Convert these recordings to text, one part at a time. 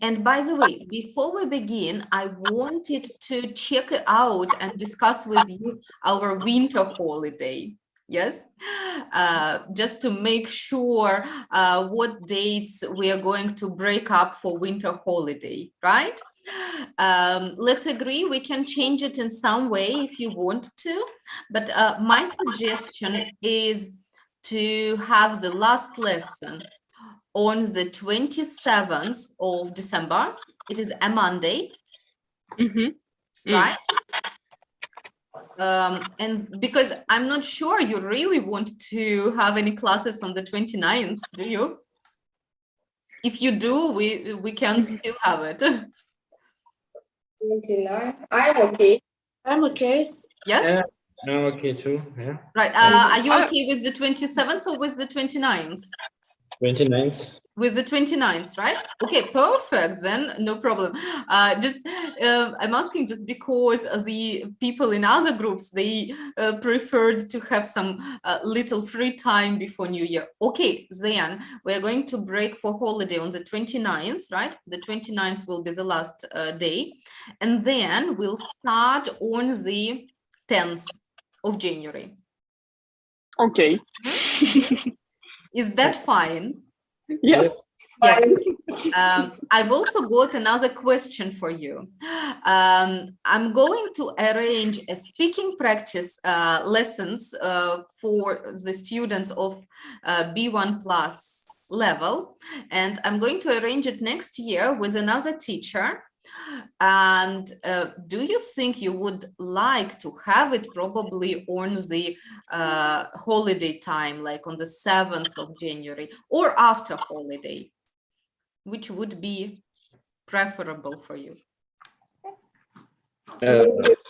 And by the way, before we begin, I wanted to check out and discuss with you our winter holiday. Yes, just to make sure what dates we are going to break up for winter holiday, right? Let's agree we can change it in some way if you want to, but my suggestion is to have the last lesson on the 27th of December. It is a Monday, right? And because I'm not sure you really want to have any classes on the 29th, do you? If you do, we can still have it. 29. I'm okay. I'm okay. Yes? Yeah, I'm okay too. Yeah. Right. Are you okay with the 27th or with the 29th? 29th. With the 29th, right? Okay, perfect. Then no problem. I'm asking just because the people in other groups, they preferred to have some little free time before New Year. Okay, then we're going to break for holiday on the 29th, right? The 29th will be the last day. And then we'll start on the 10th of January. Okay. Is that fine? Yes. Yes. I've also got another question for you. I'm going to arrange a speaking practice lessons for the students of B1 plus level, and I'm going to arrange it next year with another teacher. And do you think you would like to have it probably on the holiday time, like on the 7th of January or after holiday? Which would be preferable for you?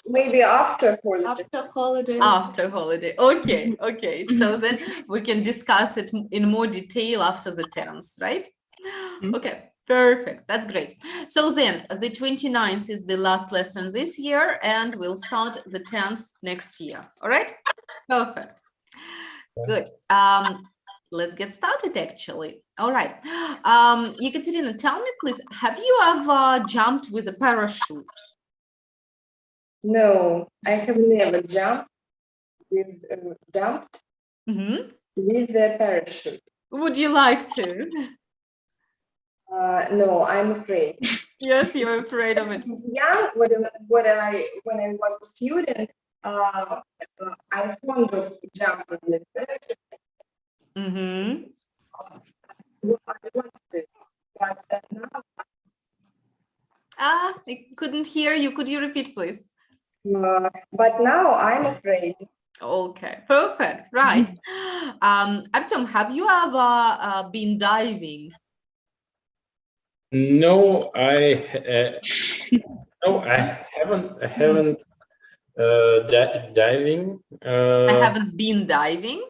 Maybe after holiday. After holiday. After holiday. Okay, okay. So then we can discuss it in more detail after the 10th, right? Okay. Perfect. That's great. So then the 29th is the last lesson this year, and we'll start the 10th next year. All right? Perfect. Good. Let's get started, actually. All right. Ekaterina, tell me, please, have you ever jumped with a parachute? No, I have never jumped with the parachute. Would you like to? No, I'm afraid. Yes, you're afraid of it. Yeah, when I was a student, I'm fond of jumping with parachute. But now, I couldn't hear you. Could you repeat, please? but now I'm afraid. Okay, perfect. Right. Artem, have you ever been diving? No, I haven't. I haven't diving. I haven't been diving.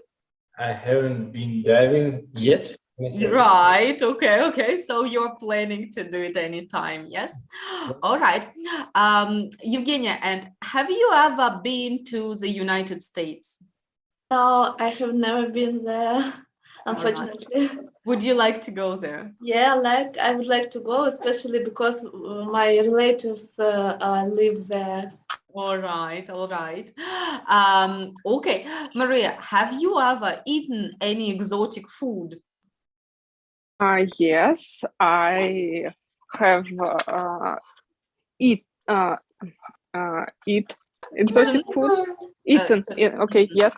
I haven't been diving yet. Right. Okay. Okay. So you're planning to do it anytime. Yes. All right. Evgenia, and have you ever been to the United States? No, I have never been there, unfortunately. Would you like to go there? Yeah, I would like to go, especially because my relatives live there. All right. All right. Okay. Maria, have you ever eaten any exotic food? Yes, I have eat exotic foods. Eaten. Okay, yes.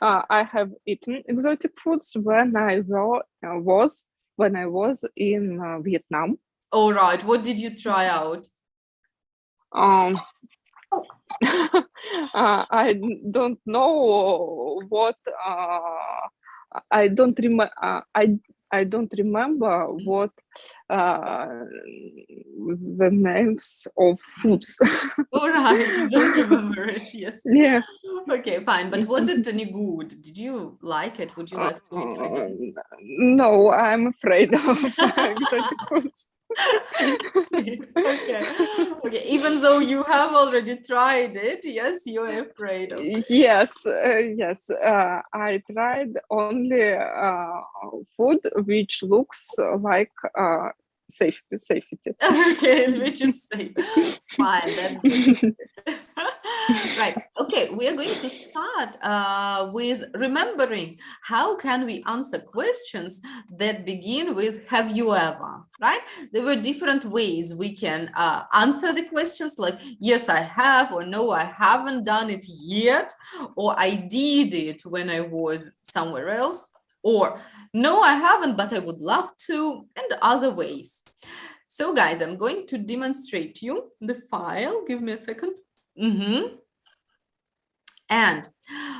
I have eaten exotic foods when I was in Vietnam. All right. What did you try out? I don't know what. I don't remember. I don't remember what the names of foods. All right, you don't remember it. Yes. Yeah. Okay, fine. But was it any good? Did you like it? Would you like to eat it again? No, I'm afraid of exotic foods. Okay. Okay. Even though you have already tried it, yes, you're afraid of it. Yes, yes. I tried only food which looks like safety. Okay, which is safe. Fine, that's good. Right. Okay, we are going to start with remembering how can we answer questions that begin with "Have you ever?" Right? There were different ways we can answer the questions, like "Yes, I have," or "No, I haven't done it yet," or "I did it when I was somewhere else," or "No, I haven't, but I would love to," and other ways. So guys, I'm going to demonstrate you the file. Give me a second. And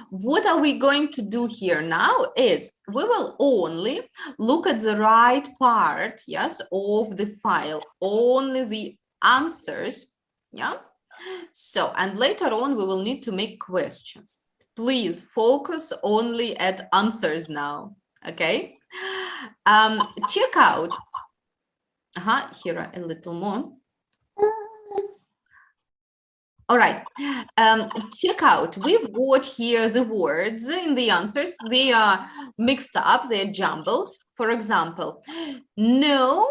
what are we going to do here now is we will only look at the right part, yes, of the file, only the answers, yeah. So, and later on we will need to make questions. Please focus only at answers now, okay? Check out, here are a little more. All right, check out, we've got here the words in the answers. They are mixed up, they're jumbled. For example, no,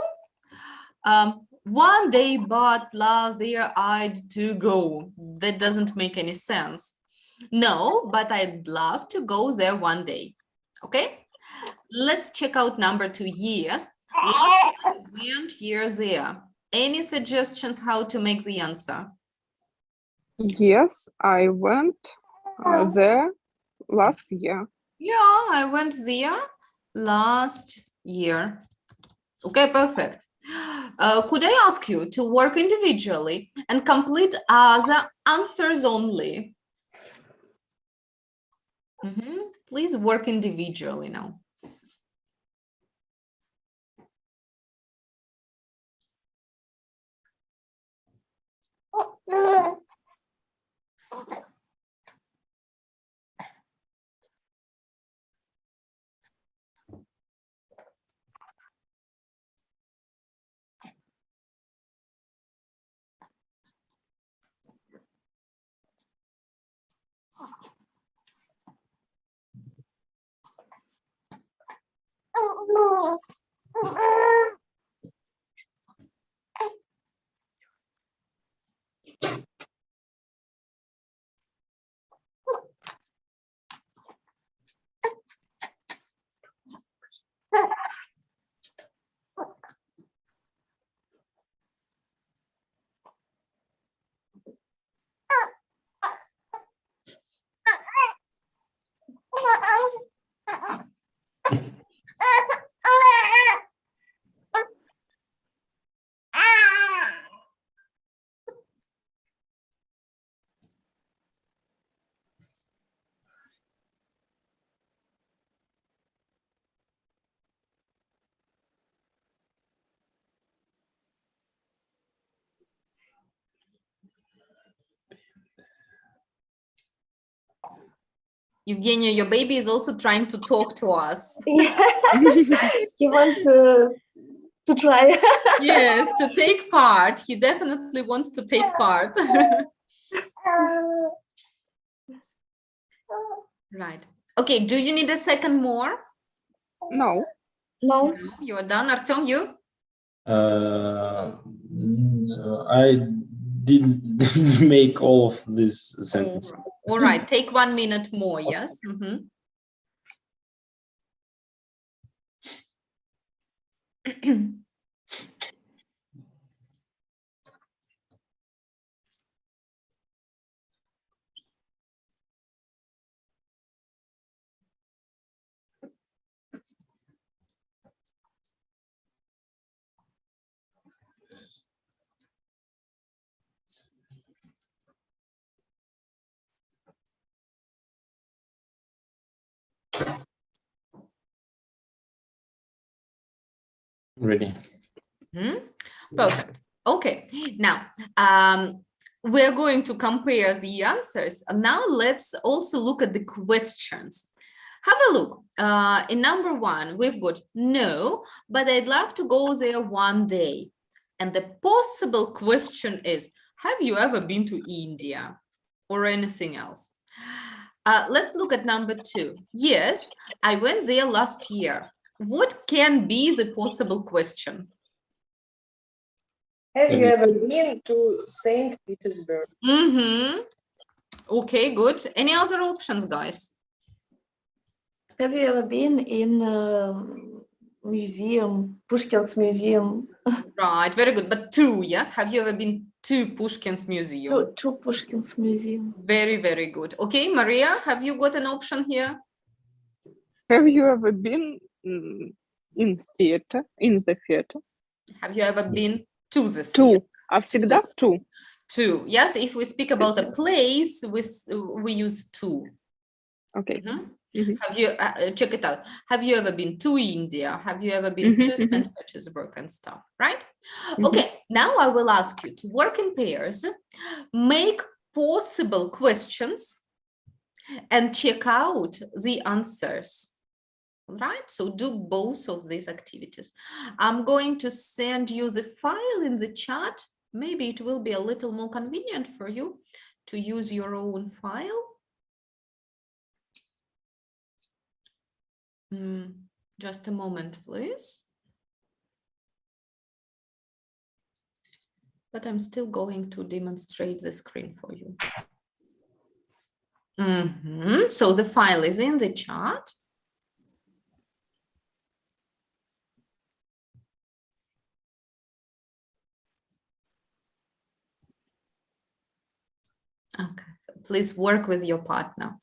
one day but love there I'd to go. That doesn't make any sense. No, but I'd love to go there one day. Okay, let's check out number 2. Yes, I went here, there. Any suggestions how to make the answer? Yes, I went there last year. Yeah, I went there last year. Okay, perfect. Could I ask you to work individually and complete other answers only? Please work individually now. Evgenia, your baby is also trying to talk to us. He wants to try. Yes, to take part. He definitely wants to take part. Right. Okay, do you need a second more? No. No. No, you're done. Artem, you? I didn't make all of these sentences. All right, take 1 minute more, yes? Ready. Perfect. Okay, now we're going to compare the answers. Now let's also look at the questions. Have a look. In number 1, we've got no, but I'd love to go there one day. And the possible question is, have you ever been to India or anything else? Let's look at number 2. Yes, I went there last year. What can be the possible question? Have you Have ever been to St. Petersburg? Mm-hmm. Okay, good. Any other options, guys? Have you ever been in museum, Pushkin's museum? Right, very good. But two, yes? Have you ever been to Pushkin's museum? To Pushkin's museum. Very, very good. Okay, Maria, have you got an option here? Have you ever been in the theater? Have you ever been to the Two. theater? А всегда two. Two. Yes, if we speak about a place, we use two. Okay. Mhm. Mhm. Have you check it out? Have you ever been to India? Have you ever been to St. Petersburg and stuff? Right? Okay. Now I will ask you to work in pairs, make possible questions, and check out the answers. Right? So do both of these activities. I'm going to send you the file in the chat. Maybe it will be a little more convenient for you to use your own file. Just a moment, please. But I'm still going to demonstrate the screen for you. So the file is in the chat. Okay, so please work with your partner.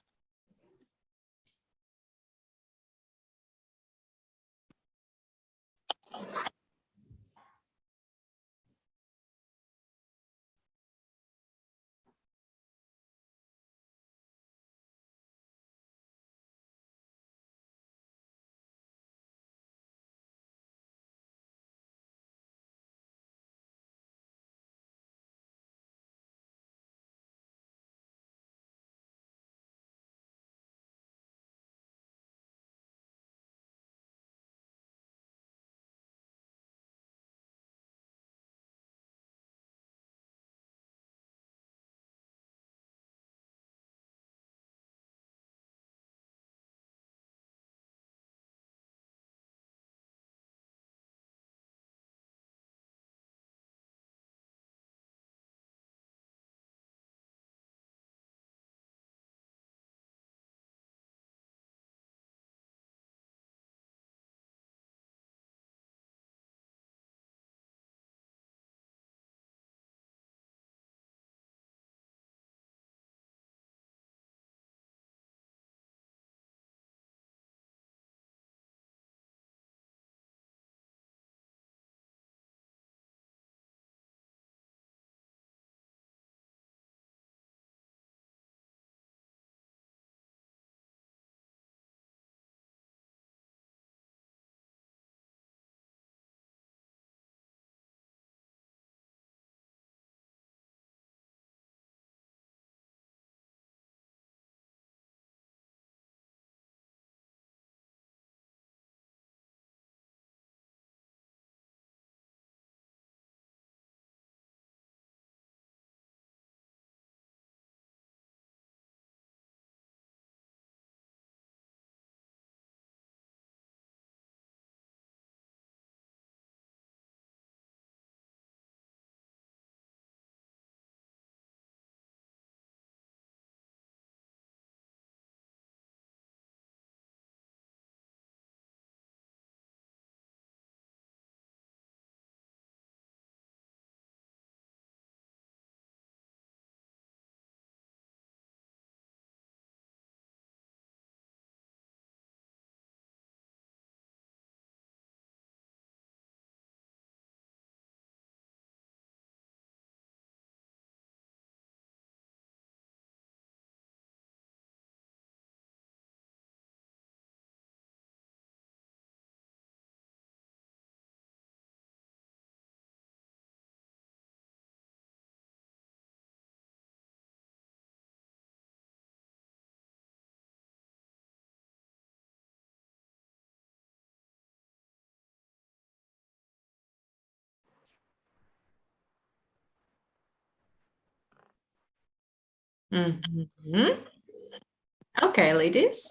Okay, ladies.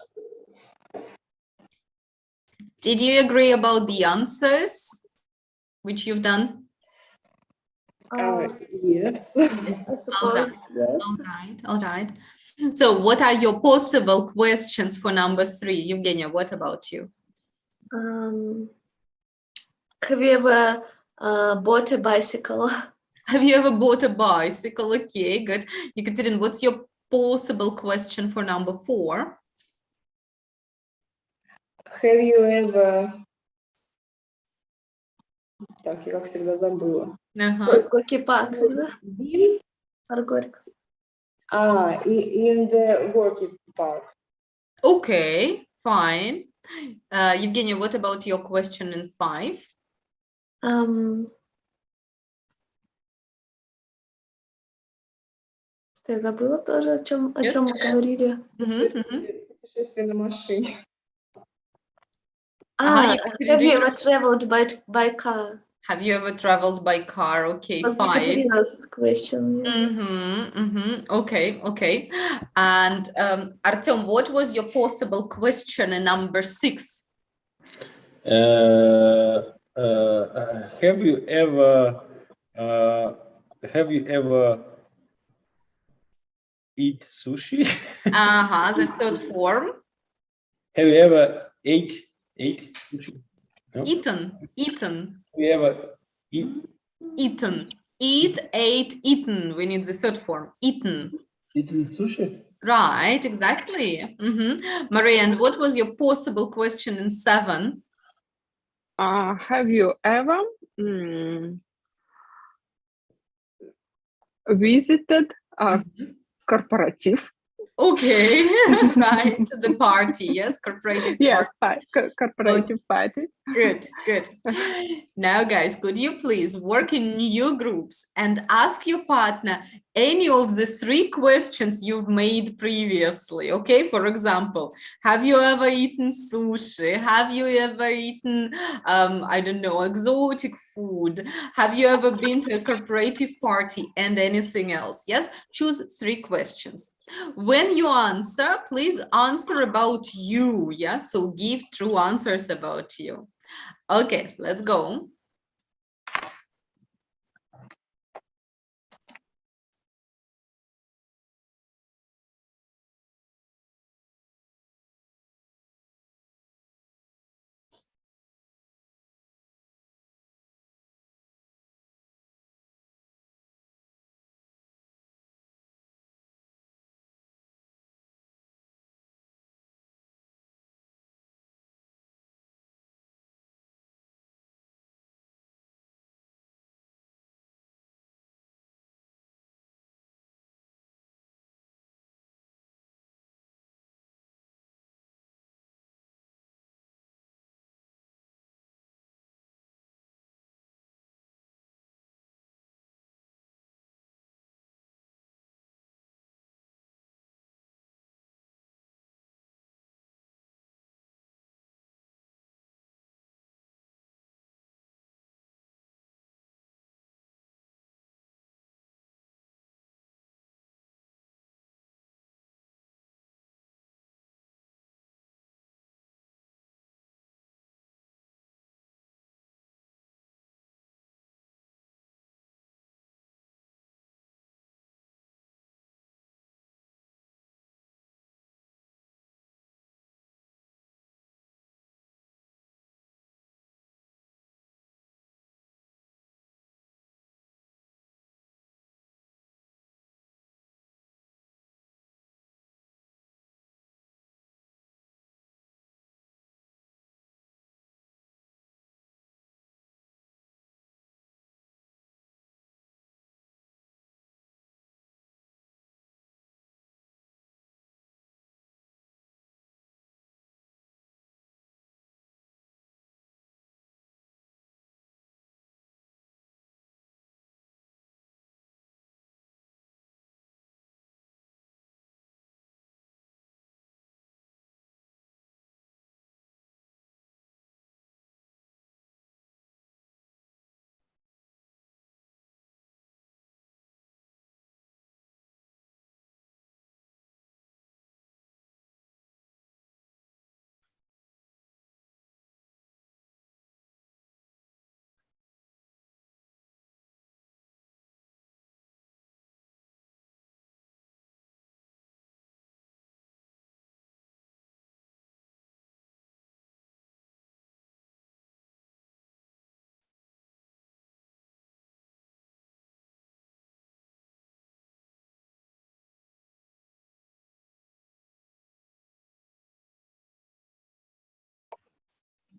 Did you agree about the answers which you've done? Yes. I suppose yes. All right. So what are your possible questions for number 3? Evgenia, what about you? Have you ever bought a bicycle? Have you ever bought a bicycle? Okay, good. Ekaterina, what's your possible question for number 4? Have you ever... Так, я как всегда забыла. Горький парк, да? Been Горько. in the working park. Okay, fine. Evgenia, what about your question in 5? Что я забыла тоже, о чем мы говорили. Путешествие на машине. Ага, Have you ever traveled by car? Have you ever traveled by car? Okay, That's 5. Ekaterina's question. Yeah. Okay. And Artem, what was your possible question in number 6? Have you ever eat sushi? The third form. Have you ever ate sushi? No? Eaten. Have you ever Eaten. Eat, ate, eaten. We need the third form. Eaten. eaten sushi? Right, exactly. Maria, and what was your possible question in 7? Have you ever visited a corporative? Okay, right. The party, yes, corporative Yes, party. corporative party. Good. Now, guys, could you please work in new groups and ask your partner any of the 3 questions you've made previously? Okay, for example, have you ever eaten sushi? Have you ever eaten, I don't know, exotic food? Have you ever been to a corporative party and anything else? Yes, choose 3 questions. When you answer, please answer about you. Yes, so give true answers about you. Okay, let's go.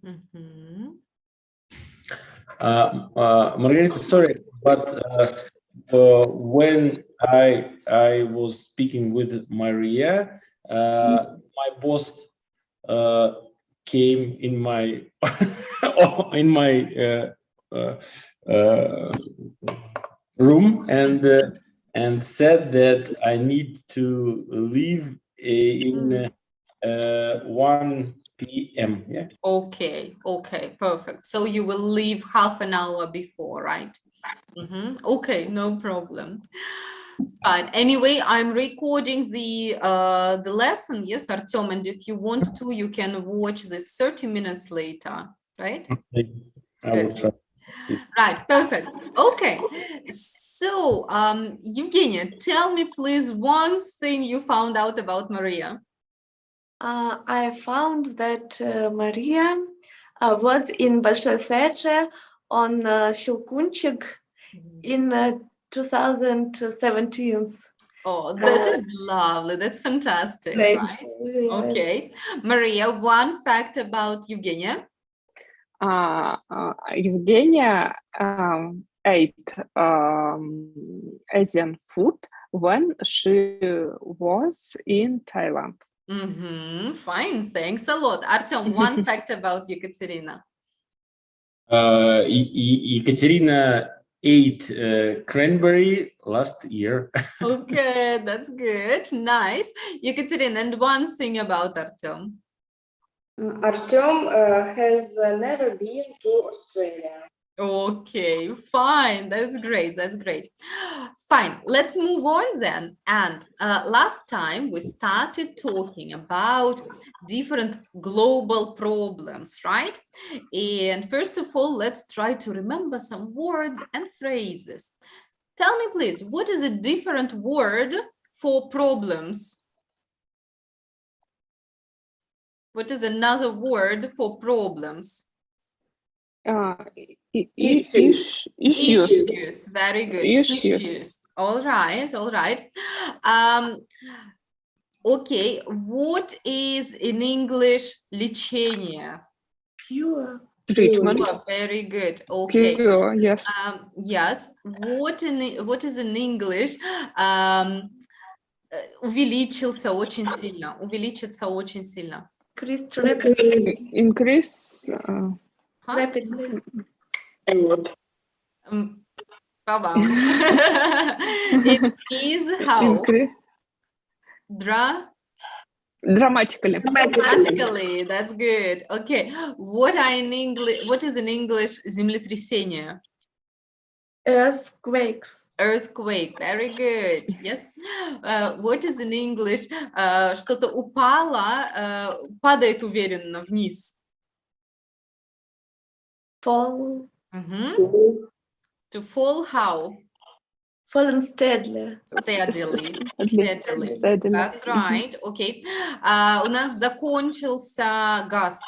Mhm. Margarita, sorry, but when I was speaking with Maria, my boss came in my in my room and said that I need to leave in 1 p.m. Yeah. Okay, perfect. So you will leave half an hour before, right? Okay, no problem. Fine. Anyway, I'm recording the lesson, yes, Artyom, and if you want to, you can watch this 30 minutes later, right? I will try. Right, perfect. Okay. So, Evgenia, tell me please one thing you found out about Maria. I found that Maria was in Большой Theatre on Щелкунчик in 2017. Oh, that is lovely. That's fantastic. Great. Right? Okay. Maria, one fact about Evgenia. Evgenia ate Asian food when she was in Thailand. Fine. Thanks a lot. Artyom, one fact about Ekaterina. Ekaterina ate cranberry last year. Okay, that's good. Nice. Ekaterina, and one thing about Artyom. Artyom has never been to Australia. Okay, fine. That's great. That's great. Fine. Let's move on then. And last time we started talking about different global problems, right? And first of all, let's try to remember some words and phrases. Tell me, please, what is a different word for problems? What is another word for problems? Issues. Issues. Very good. Issues. All right. All right. Okay. What is in English лечение? Cure. Treatment. Very good. Okay. Cure, yes. Yes. What is in English? Увеличился очень сильно. Увеличится очень сильно. Increased rapidly. Increase. Huh? Rapidly. Baba. It is how? Dramatically. Dramatically. That's good. Okay. What is in English землетрясение? Earthquakes. Earthquake. Very good. Yes. What is in English? Что-то упало, падает уверенно вниз. Fall. To fall how? Fallen steadily. Steadily. Steadily. That's right. Okay. У нас закончился газ.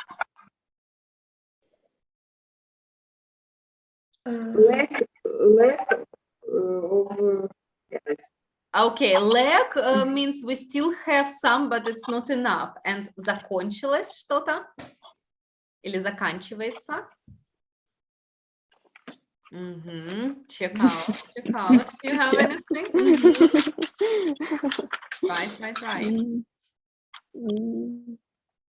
Lack of gas. Okay, lack means we still have some, but it's not enough. And закончилось что-то? Или заканчивается? Check out. Do you have anything? Right.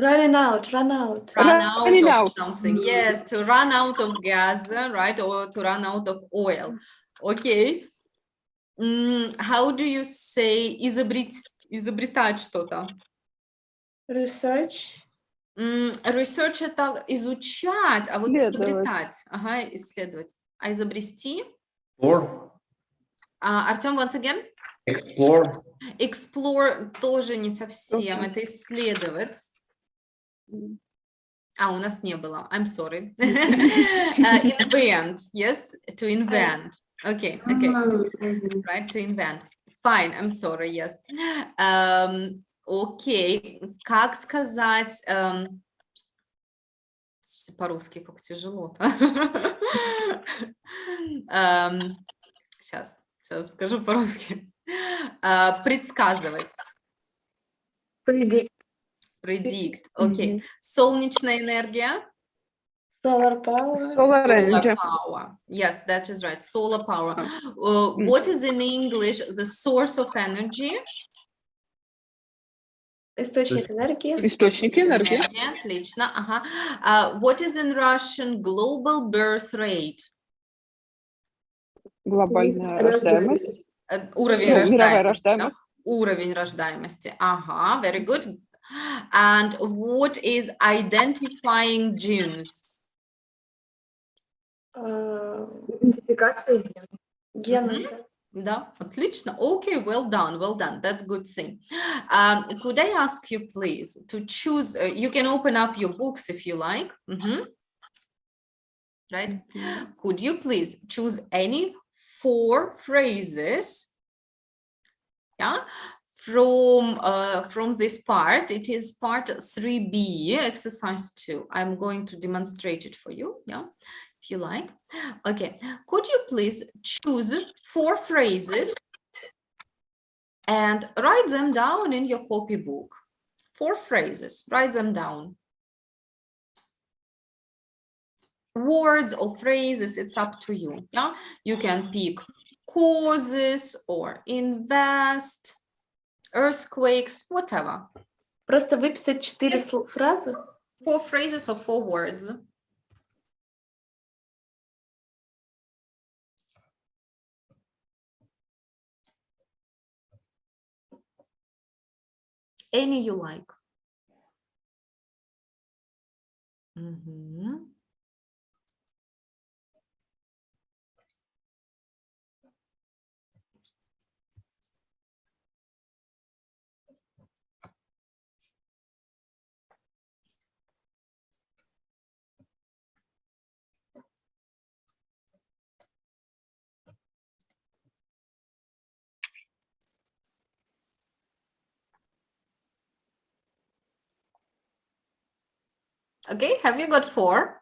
Run out. Run out of something. Yes, to run out of gas, right? Or to run out of oil. Okay. How do you say изобретать что-то? Research. Research это изучать, а вот изобретать. Ага, исследовать. А изобрести? Артем, once again? Explore. Explore тоже не совсем, это исследовать. У нас не было. I'm sorry. Invent, yes, to invent. Okay. Right, to invent. Fine, I'm sorry, yes. Окей, как сказать по-русски, как тяжело-то. Сейчас скажу по-русски. Предсказывать. Predict. Predict, окей. Солнечная энергия. Solar power. Solar energy. Solar power. Yes, that is right. Solar power. Mm. What is in English the source of energy? Источник энергии. Источник энергии. Энергия, отлично. Ага. What is in Russian global birth rate? Глобальная рождаемость. Уровень Ну, мировая рождаемости. Да? рождаемость. Уровень рождаемости. Ага, very good. And what is identifying genes? Идентификация генов. Гены. Да, отлично. Okay, well done, well done. That's good thing. Could I ask you, please, to choose? You can open up your books if you like. Right? Could you please choose any 4 phrases? Yeah, from this part. It is part 3B, exercise 2. I'm going to demonstrate it for you. Yeah, if you like. Okay, could you please choose 4 phrases and write them down in your copybook? 4 phrases, write them down. Words or phrases, it's up to you. Yeah, you can pick causes or invest, earthquakes, whatever. Просто выписать 4 фразы. 4 phrases or 4 words. Any you like. Okay, have you got 4?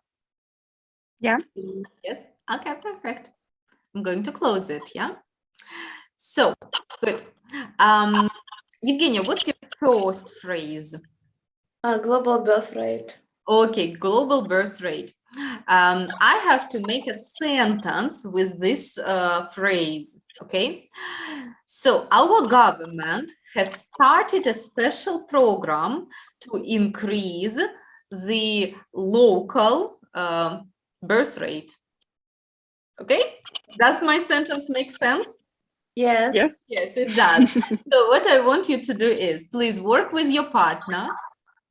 Yeah. Yes. Okay, perfect. I'm going to close it. Yeah. So good. Evgenia, what's your first phrase? Global birth rate. Okay, global birth rate. I have to make a sentence with this phrase. Okay. So our government has started a special program to increase the local birth rate. Okay, does my sentence make sense? Yes. Yes. Yes, it does. So what I want you to do is please work with your partner,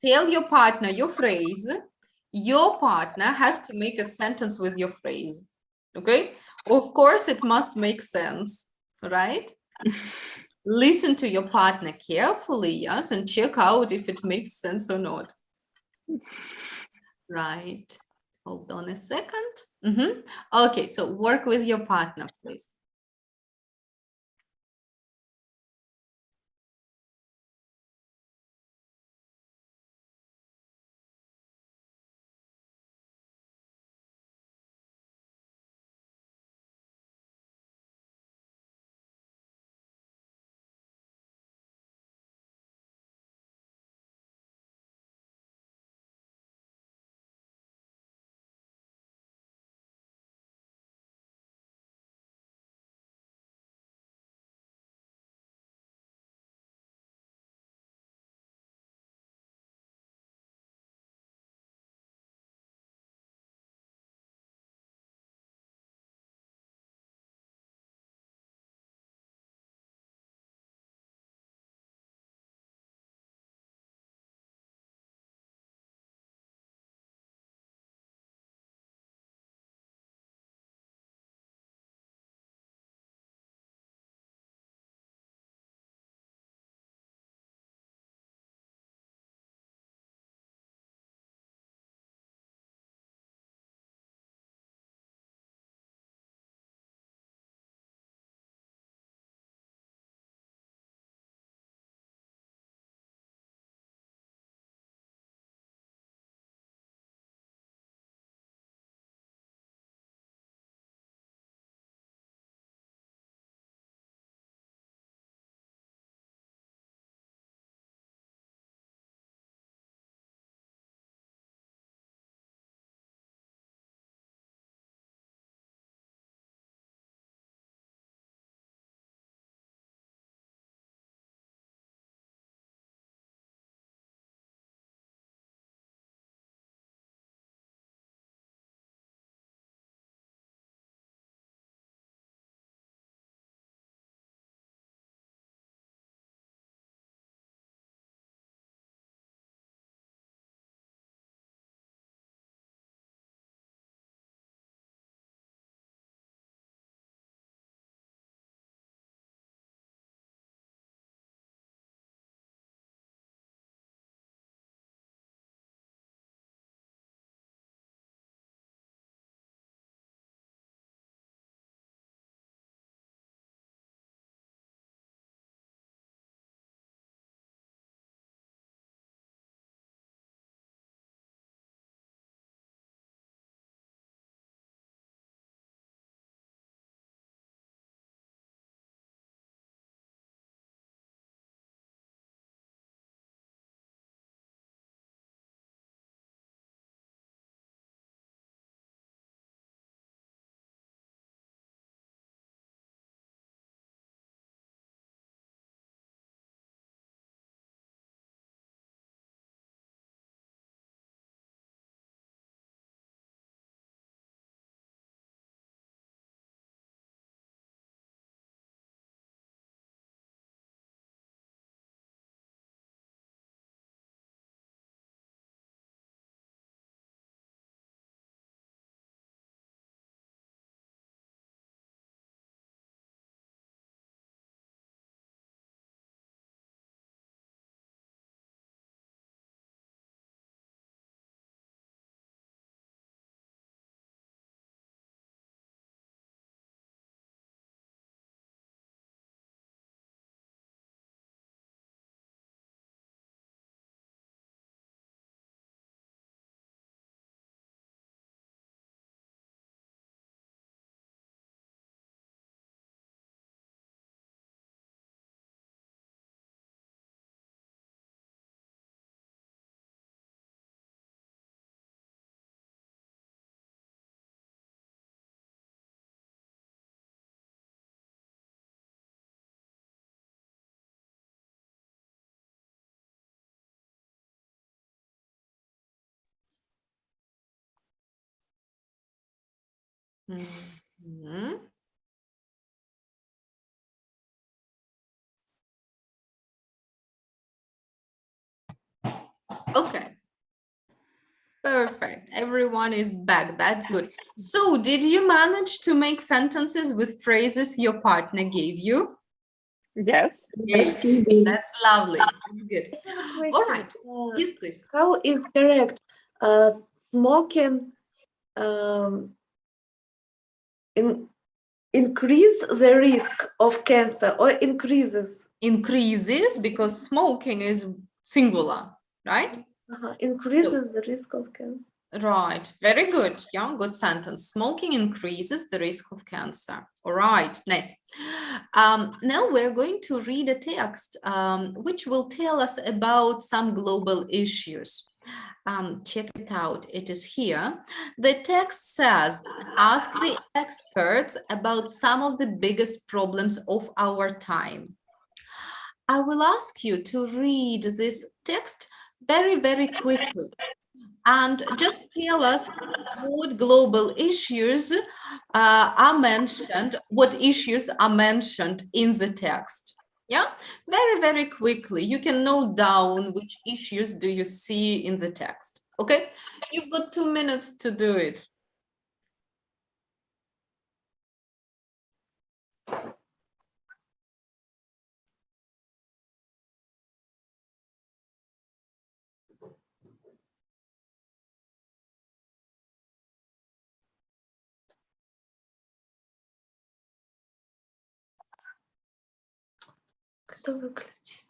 tell your partner your phrase. Your partner has to make a sentence with your phrase. Okay, of course it must make sense, right? Listen to your partner carefully, yes, and check out if it makes sense or not. Right. Hold on a second. Okay, so work with your partner, please. Mhm. Okay. Perfect. Everyone is back. That's good. So, did you manage to make sentences with phrases your partner gave you? Yes. Yes, that's lovely. Good. I have a All question. right. Yes, please. How is correct? Smoking increase the risk of cancer or increases? Increases because smoking is singular, right? Increases the risk of cancer. Right. Very good. Yeah, good sentence. Smoking increases the risk of cancer. All right. Nice. Now we're going to read a text which will tell us about some global issues. Check it out. It is here. The text says, ask the experts about some of the biggest problems of our time. I will ask you to read this text very, very quickly and just tell us what global issues are mentioned, what issues are mentioned in the text. Yeah, very, very quickly. You can note down which issues do you see in the text. Okay, you've got 2 minutes to do it. Кто выключить?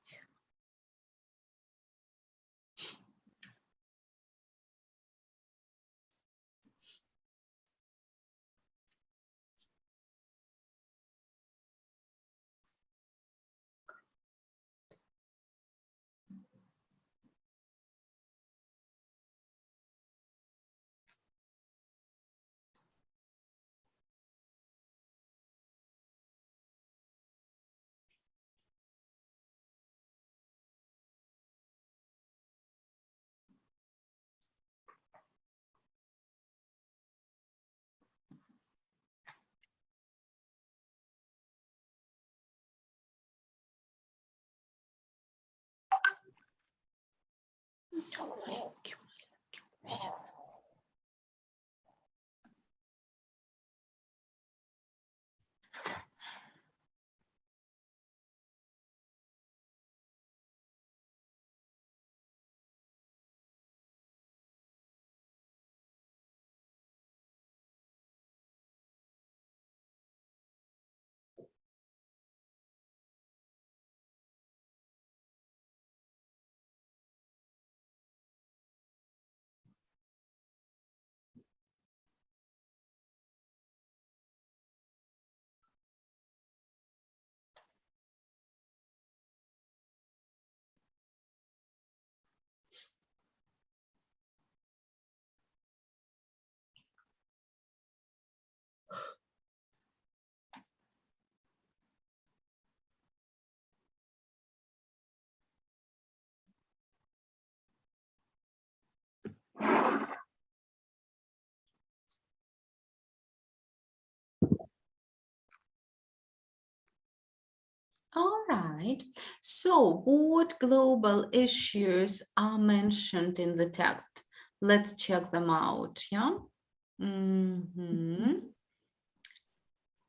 All right. So, what global issues are mentioned in the text? Let's check them out. Yeah.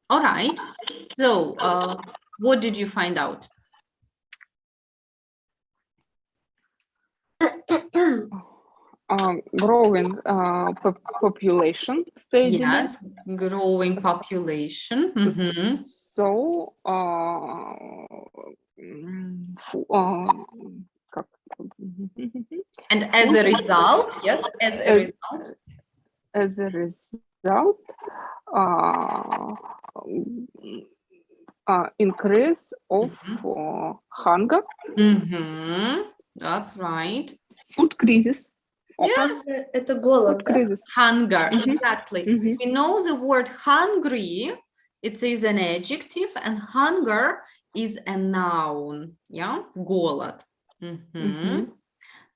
All right. So, what did you find out? Growing population steadily. Yes, growing population. So, как? And as a result, yes, as a result. As a result, increase of hunger. That's right. Food crisis. Yes. Это голод, Food crisis. Hunger, exactly. We know the word hungry, it is an adjective, and hunger is a noun. Yeah, голод.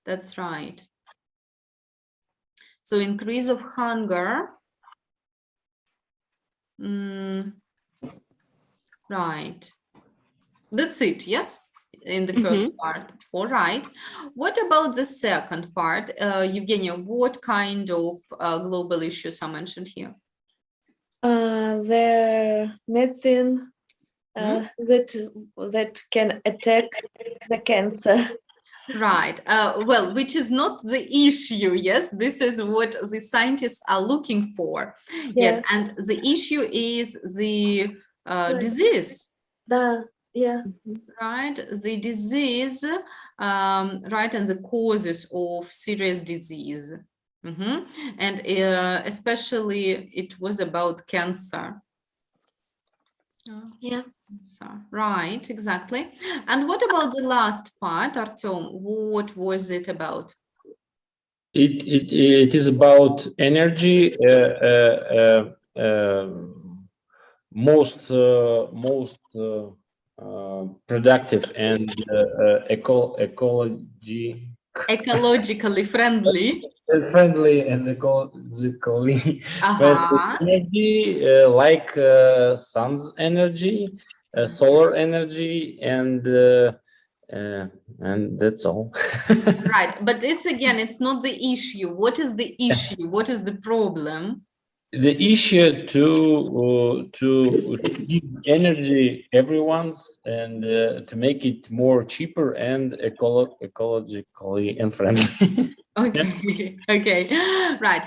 That's right. So increase of hunger Right. That's it, yes? In the first part. All right. What about the second part? Evgenia, what kind of global issues are mentioned here? The medicine that can attack the cancer. Right. Well, which is not the issue. Yes, this is what the scientists are looking for. Yes, and the issue is the disease. Yeah. Right, the disease, right, and the causes of serious disease. And especially it was about cancer. Yeah. So, right, exactly. And what about the last part, Artem? What was it about? It is about energy. Most productive and Ecologically friendly. friendly and ecologically friendly Uh-huh. energy, like sun's energy, solar energy, and that's all. Right, but it's not the issue. What is the issue? What is the problem? The issue to give energy everyone's and to make it more cheaper and ecologically and friendly. Okay, okay, right.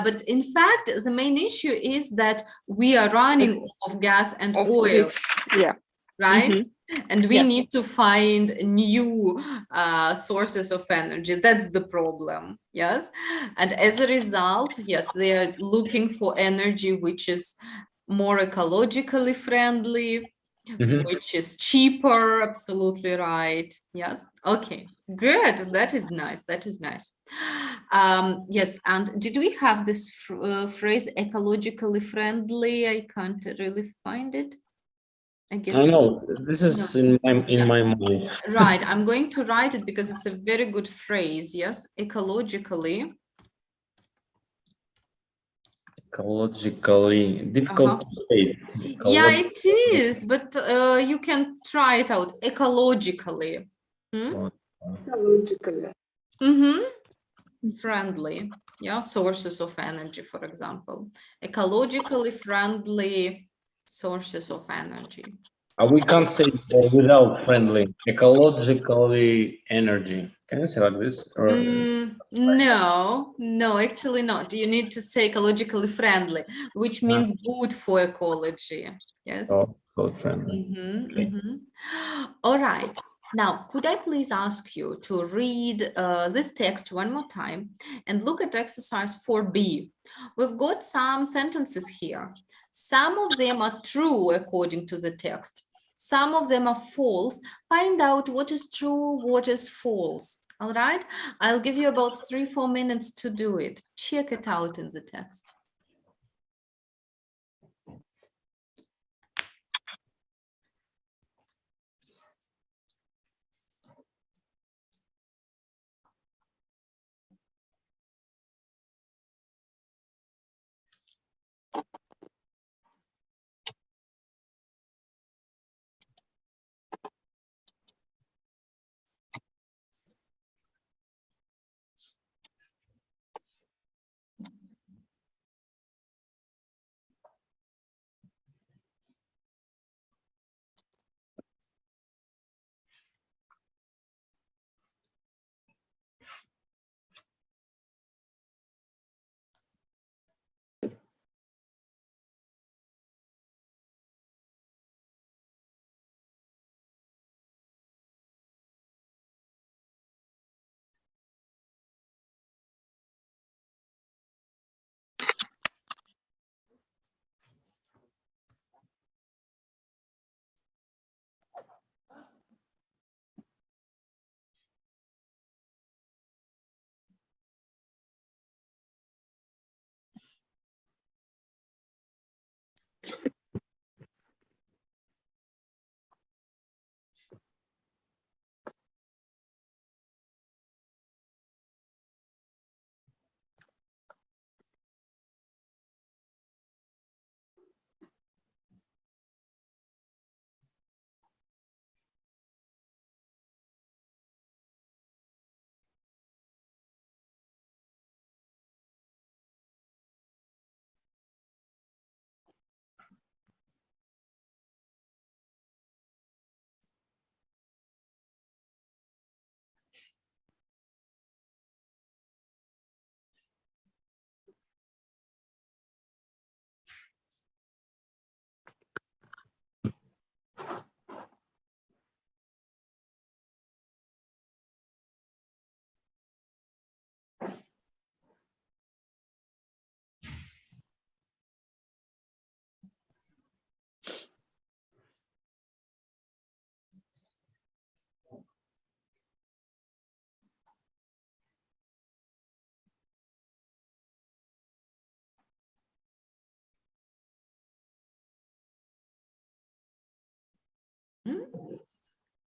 But in fact, the main issue is that we are running out of gas and oil, Yeah. right? And we Yeah. need to find new sources of energy. That's the problem, yes? And as a result, yes, they are looking for energy which is more ecologically friendly, which is cheaper, absolutely right. Yes, okay, good. That is nice. That is nice. Yes, and did we have this phrase ecologically friendly? I can't really find it. I guess I know this is in my mind. right. I'm going to write it because it's a very good phrase. Yes, ecologically. Ecologically difficult to say. Yeah, it is, but you can try it out ecologically. Logically. Friendly. Yeah, sources of energy, for example. Ecologically friendly sources of energy. We can't say without friendly. Ecologically energy. Can you say like this? Or No, actually not. You need to say ecologically friendly, which means good for ecology. Yes. friendly. All right. Now, could I please ask you to read this text one more time and look at exercise 4B? We've got some sentences here. Some of them are true according to the text. Some of them are false. Find out what is true, what is false. All right. I'll give you about 3-4 minutes to do it. Check it out in the text.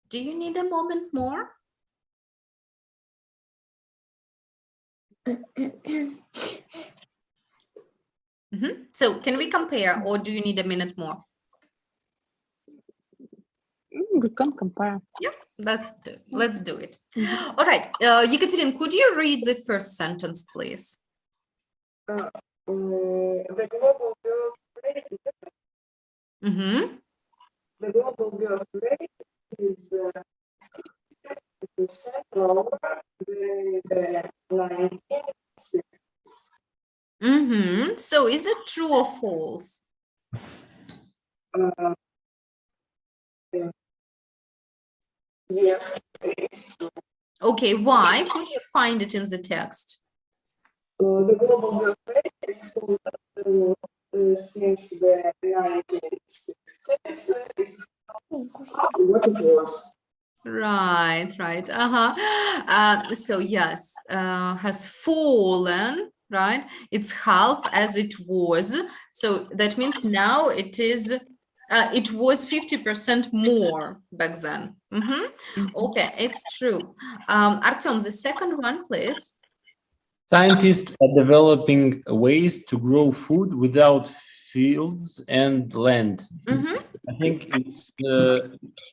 Do you need a moment more? So can we compare, or do you need a minute more? We can compare. Yeah, let's do it. All right, Yekaterina, could you read the first sentence, please? The global birth rate, the global birth rate is 50% lower than the 1960s. So is it true or false? Yes, it's true. Okay, why? Could you find it in the text? The global birth rate is since the 1960s. It's what it was. Right. So yes, has fallen, right? It's half as it was. So that means now it is, it was 50% more back then. Okay, it's true. Artem, the second one, please. Scientists are developing ways to grow food without fields and land. I think it's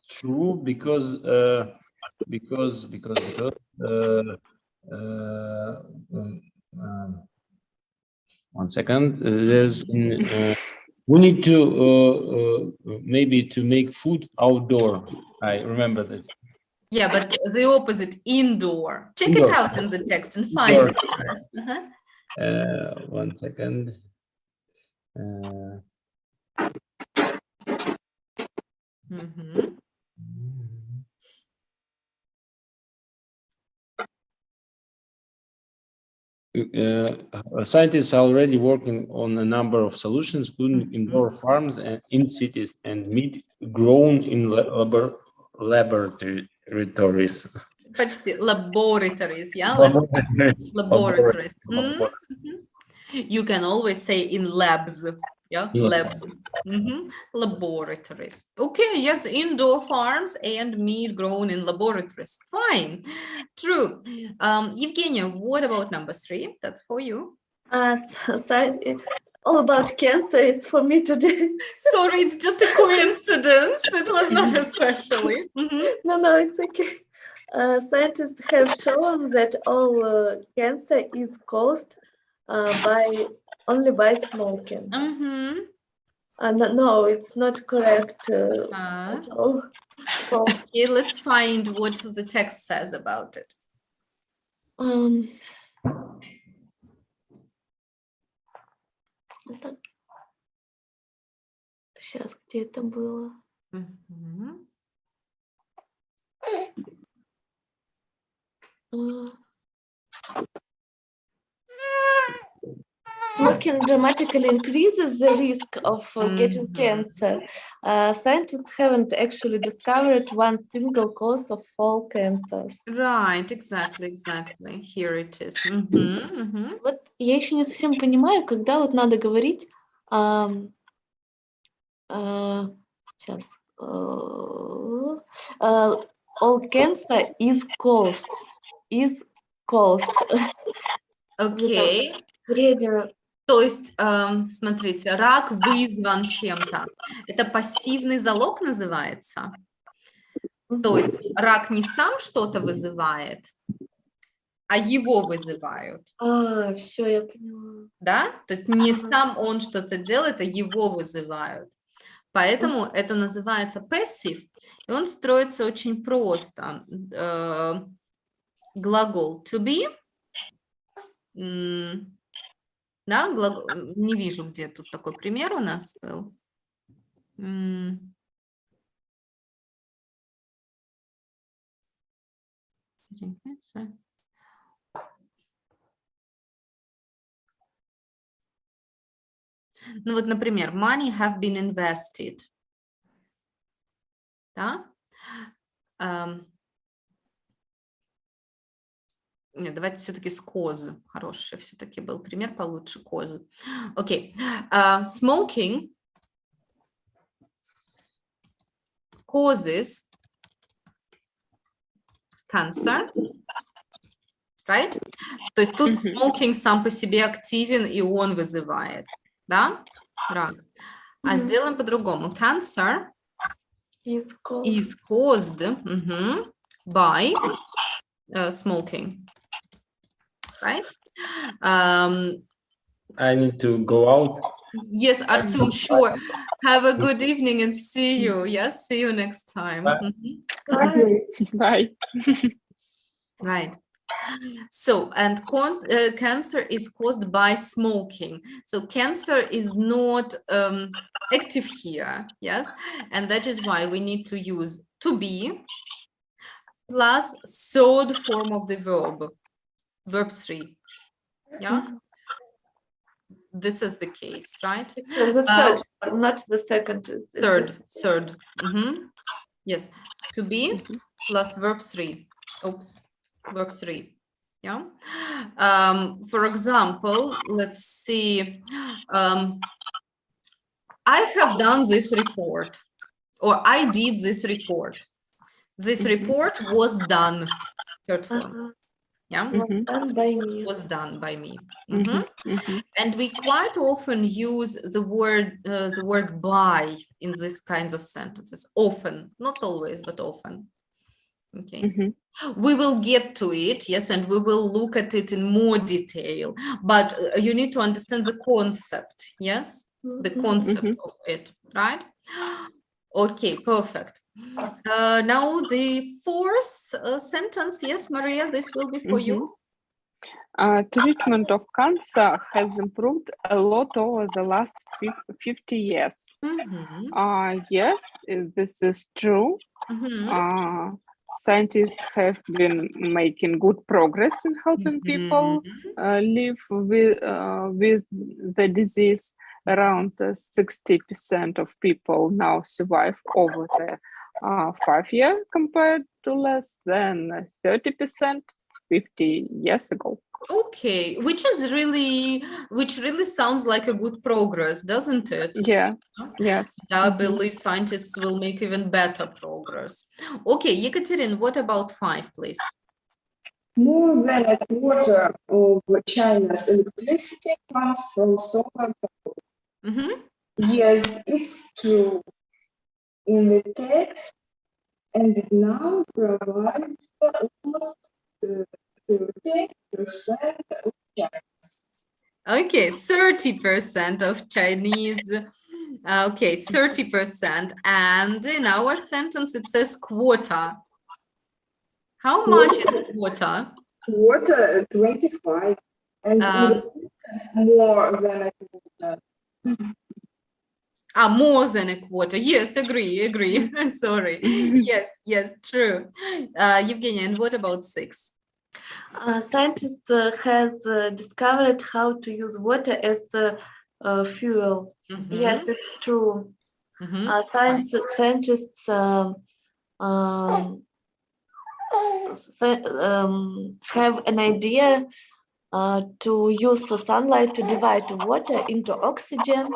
true because one second. There's we need to maybe to make food outdoor. I remember that. Yeah, but the opposite, indoor. Check Indoor. it out in the text and find it for us. 1 second. Scientists are already working on a number of solutions, including indoor farms and in cities, and meat grown in laboratories. Почти. Laboratories, yeah? Laboratories. You can always say in labs, yeah? Yeah. Labs. Laboratories. Okay, yes, indoor farms and meat grown in laboratories. Fine, true. Evgenia, what about number 3? That's for you. All about cancer is for me today. Sorry, it's just a coincidence. It was not especially. No, it's okay. Scientists have shown that all cancer is caused only by smoking. No, it's not correct at all. Okay, let's find what the text says about it. Сейчас, где это было? Smoking dramatically increases the risk of getting cancer. Scientists haven't actually discovered one single cause of all cancers. Right, exactly. Here it is. Вот я еще не совсем понимаю, когда вот надо говорить, сейчас, all cancer is caused. Окей. Время. То есть, смотрите, рак вызван чем-то. Это пассивный залог называется. То есть рак не сам что-то вызывает, а его вызывают. Все, я поняла. Да? То есть не сам он что-то делает, а его вызывают. Поэтому это называется passive, и он строится очень просто. Глагол to be. Да, не вижу, где тут такой пример у нас был. Ну вот, например, money have been invested. Да? Нет, давайте все-таки с cause. Хороший все-таки был пример получше, cause. Окей. Smoking causes Cancer. Right? То есть тут smoking сам по себе активен, и он вызывает, да, рак. А сделаем по-другому. Cancer Is is caused by smoking, right? I need to go out. Yes, Artem, sure. Have a good evening and see you. Yes, see you next time. Bye. Bye. Right. So, and cancer is caused by smoking. So cancer is not active here, yes? And that is why we need to use to be plus third form of the verb, verb 3. Yeah? This is the case, right? the third, not the second. It's Third. Yes, to be plus verb 3. Oops, verb 3. Yeah. For example, let's see. I have done this report, or I did this report. This report was done. Third form. Yeah. done by me. Was done by me. And we quite often use the word by in these kinds of sentences. Often, not always, but often. Okay. We will get to it, yes, and we will look at it in more detail, but you need to understand the concept, yes, the concept of it, right? Okay, perfect. Now the fourth sentence, yes, Maria, this will be for you. Treatment of cancer has improved a lot over the last 50 years. Yes, this is true. Scientists have been making good progress in helping people live with the disease. Around 60% of people now survive over the 5 years compared to less than 30% 50 years ago. Okay, which really sounds like a good progress, doesn't it? Yeah. Yes. I believe scientists will make even better progress. Okay, Yekaterin, what about 5, please? More than a quarter of China's electricity comes from solar power. Yes, it's true. In the text, and it now provides almost 30% of China. Okay, 30% of Chinese. Okay, 30%. And in our sentence, it says quota. How much is quota? Quota 25. And more than a quarter. More than a quarter. Yes, agree. Sorry. Yes, true. Evgenia, and what about 6? Scientists has discovered how to use water as fuel. Yes, it's true. Scientists have an idea to use the sunlight to divide water into oxygen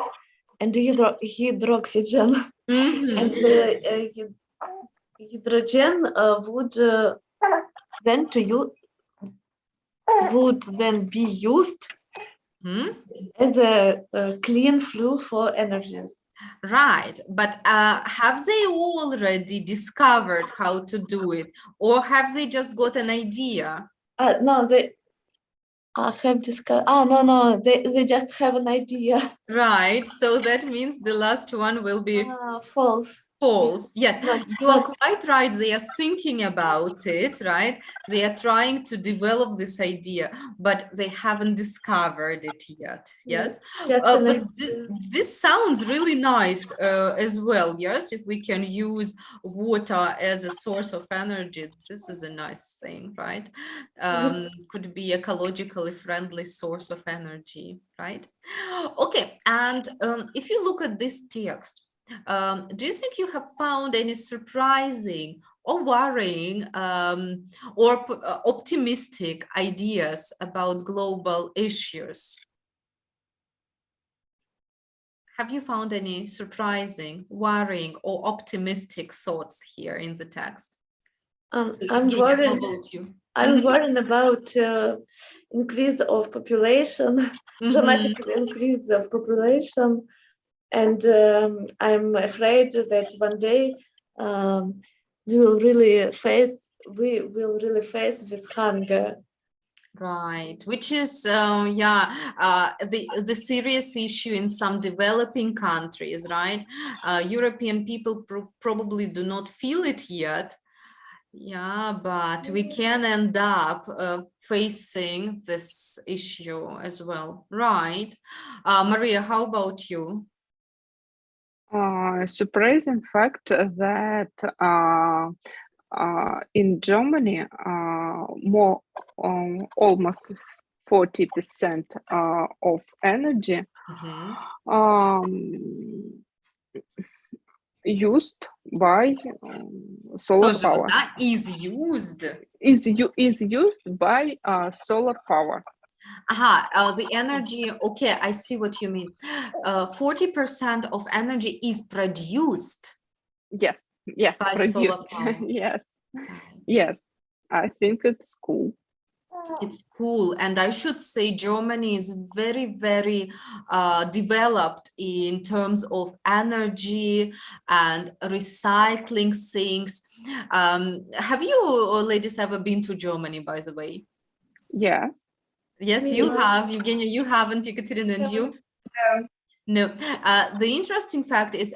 and hydroxygen. And the hydrogen would then be used as a clean fuel for energies. Right, but have they already discovered how to do it, or have they just got an idea? No, they have discovered. No, they just have an idea. Right, so that means the last one will be false. False. Yes, you are quite right. They are thinking about it, right? They are trying to develop this idea, but they haven't discovered it yet. Yes, but this sounds really nice as well. Yes, if we can use water as a source of energy, this is a nice thing, right? Could be ecologically friendly source of energy, right? Okay, and if you look at this text, do you think you have found any surprising or worrying or optimistic ideas about global issues? Have you found any surprising, worrying, or optimistic thoughts here in the text? So, I'm Evgenia, how worried. about you? I'm worried about increase of population, dramatic increase of population, and I'm afraid that one day we will really face this hunger. Right, which is the serious issue in some developing countries, right? European people probably do not feel it yet. Yeah, but we can end up facing this issue as well, right? Maria, how about you? Surprising fact that in Germany, more almost 40% of energy used by solar Тоже power. вот, да, is used. Is used by solar power. The energy, okay, I see what you mean. 40% of energy is produced. Yes, by produced. solar power. Yes, Right. yes. I think it's cool. It's cool, and I should say Germany is very, very developed in terms of energy and recycling things. Have you ladies ever been to Germany, by the way? Yes. Yes, you have. Eugenia, you haven't. Ekaterina, and you? No. The interesting fact is,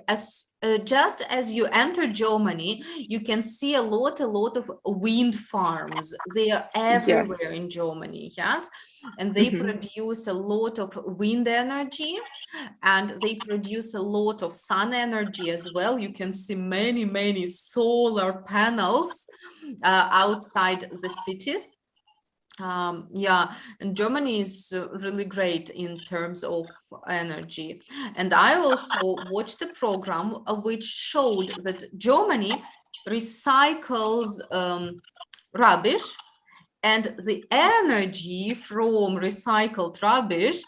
just as you enter Germany, you can see a lot of wind farms. They are everywhere in Germany, yes, and they produce a lot of wind energy, and they produce a lot of sun energy as well. You can see many solar panels outside the cities. And Germany is really great in terms of energy. And I also watched a program which showed that Germany recycles rubbish, and the energy from recycled rubbish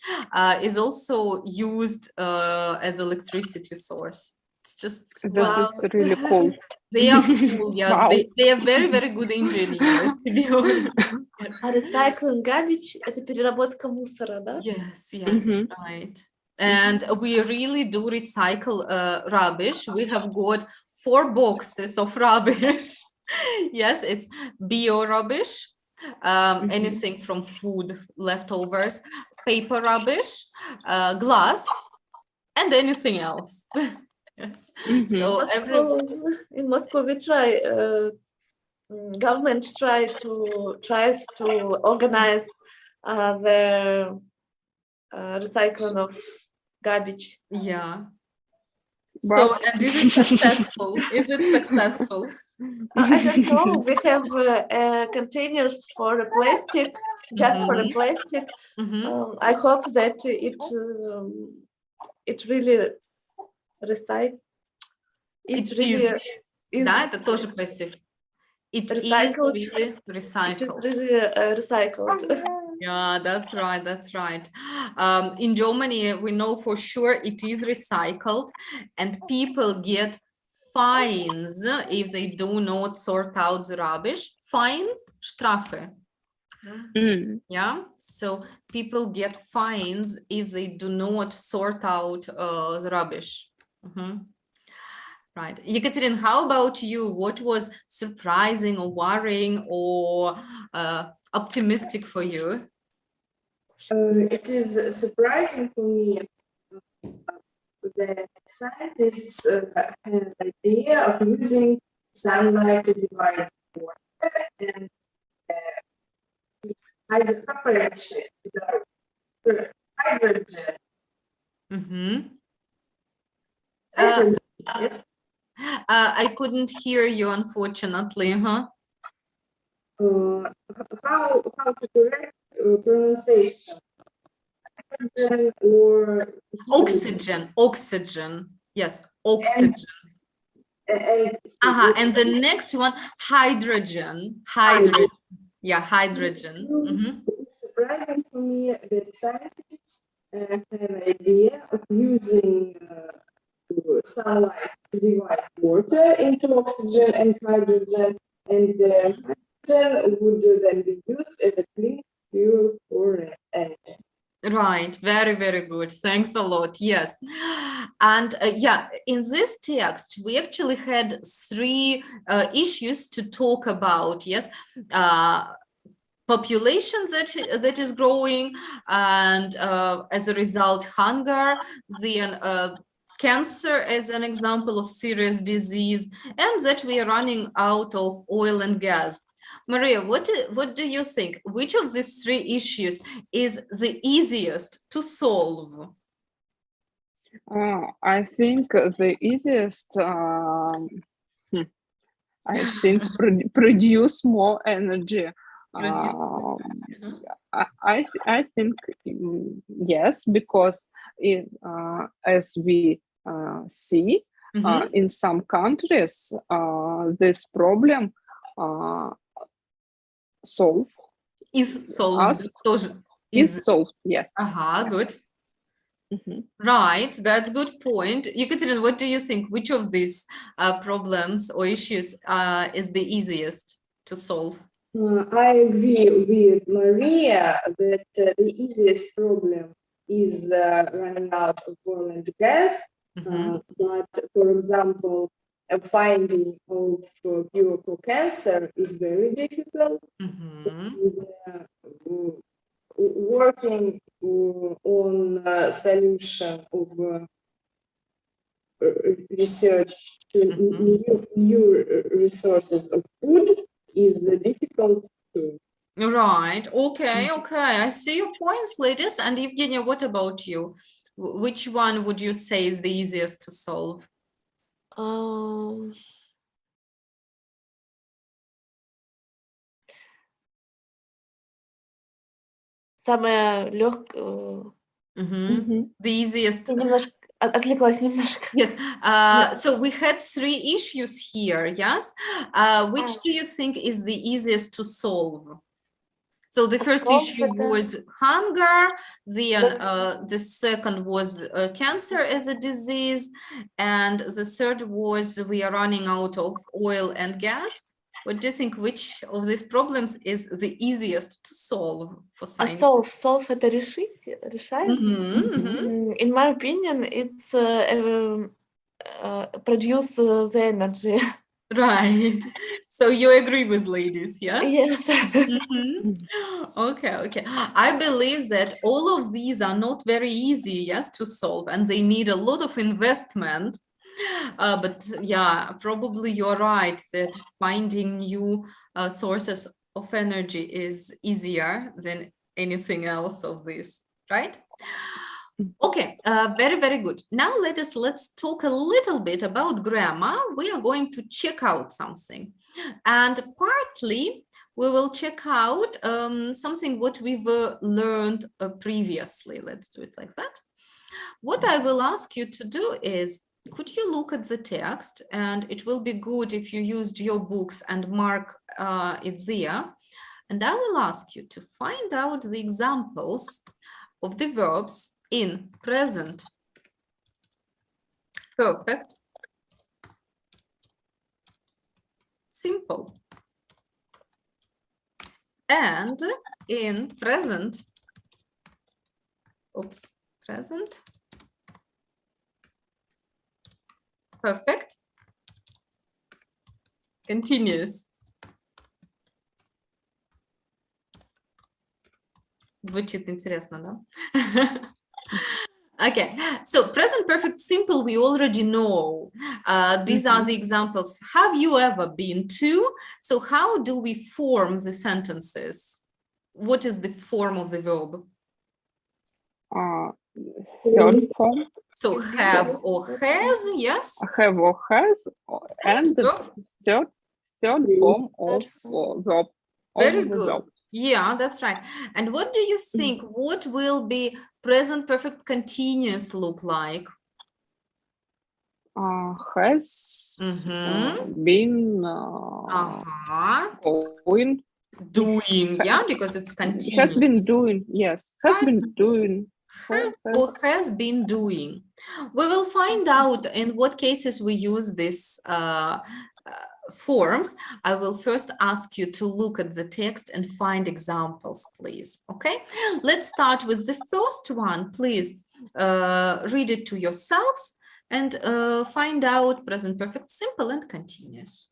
is also used as electricity source. It's just This is really cool. They are cool, yes. Wow. They are very, very good engineers, to be honest. Yes. А recycling garbage — это переработка мусора, да? Yes, right. And we really do recycle rubbish. We have got 4 boxes of rubbish. Yes, it's bio rubbish, anything from food leftovers, paper rubbish, glass, and anything else. Yes. So in Moscow we try. Government tries to organize the recycling of garbage. Yeah. So, and is it successful? Is it successful? I don't know. We have containers for the plastic, just for the plastic. I hope that it really recycle. It really is. Да, это тоже passive. It recycled. is really recycled. It is really recycled. Yeah, that's right. That's right. In Germany, we know for sure it is recycled, and people get fines if they do not sort out the rubbish. Fine, Strafe. Yeah, so people get fines if they do not sort out the rubbish. Right. Ekaterina, how about you? What was surprising or worrying or optimistic for you? It is surprising for me that scientists have an idea of using sunlight to divide water and hydrogen. Yes. I couldn't hear you, unfortunately. How to correct pronunciation? Hydrogen or oxygen. Yes, oxygen. And the next one, hydrogen. Yeah, hydrogen. It's surprising for me that scientists have an idea of using sunlight to divide water into oxygen and hydrogen, and the hydrogen would then be used as a clean fuel for engine. Right, very, very good. Thanks a lot. Yes. And yeah, in this text, we actually had three issues to talk about. Yes. Population that is growing, and as a result, hunger, then cancer as an example of serious disease, and that we are running out of oil and gas. Maria, what do you think? Which of these three issues is the easiest to solve? I think the easiest, I think, produce more energy. I think yes, because as we see in some countries, this problem Is solved. Is solved. Yes. Good. Right, that's good point. Ekaterina, what do you think? Which of these problems or issues is the easiest to solve? I agree with Maria that the easiest problem is running out of oil and gas. But, for example, finding of cure for cancer is very difficult. Working on solution of research to new resources of food is difficult too. Right. Okay. I see your points, ladies. And Evgenia, what about you? Which one would you say is the easiest to solve? Самое легкое. The easiest. Отвлеклась немножко. Yes. So we had three issues here. Yes. Which do you think is the easiest to solve? So the first issue was hunger, then the second was cancer as a disease, and the third was we are running out of oil and gas. What do you think, which of these problems is the easiest to solve for science? Solve это решать? In my opinion, it's produce the energy. Right. So you agree with ladies, yeah? Yes. Okay. I believe that all of these are not very easy, yes, to solve, and they need a lot of investment. But yeah, probably you're right that finding new sources of energy is easier than anything else of this, right? Okay, very, very good. Now let's talk a little bit about grammar. We are going to check out something, and partly we will check out something what we've learned previously. Let's do it like that. What I will ask you to do is, could you look at the text, and it will be good if you used your books and mark it there. And I will ask you to find out the examples of the verbs in present perfect, simple, and in present, present perfect continuous. Звучит интересно, да? Okay, so present perfect simple we already know. These are the examples. Have you ever been to? So how do we form the sentences? What is the form of the verb? Third form. So have or has, yes? Have or has, and the third form of verb. Very good. Yeah, that's right. And what do you think? What will be present perfect continuous look like? Has been going. Doing, yeah, because it's continuous. Has been doing, yes. Has been doing. Or has been doing. We will find out in what cases we use this forms, I will first ask you to look at the text and find examples, please. Okay, let's start with the first one. Please read it to yourselves and find out present perfect simple and continuous.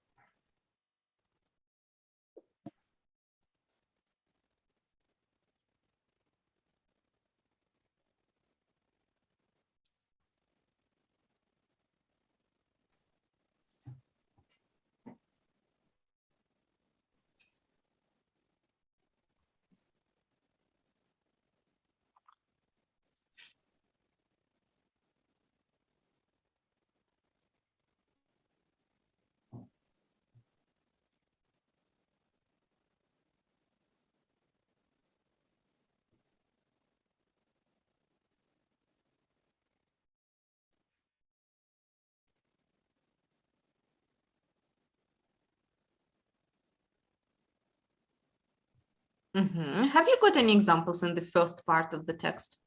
Have you got any examples in the first part of the text?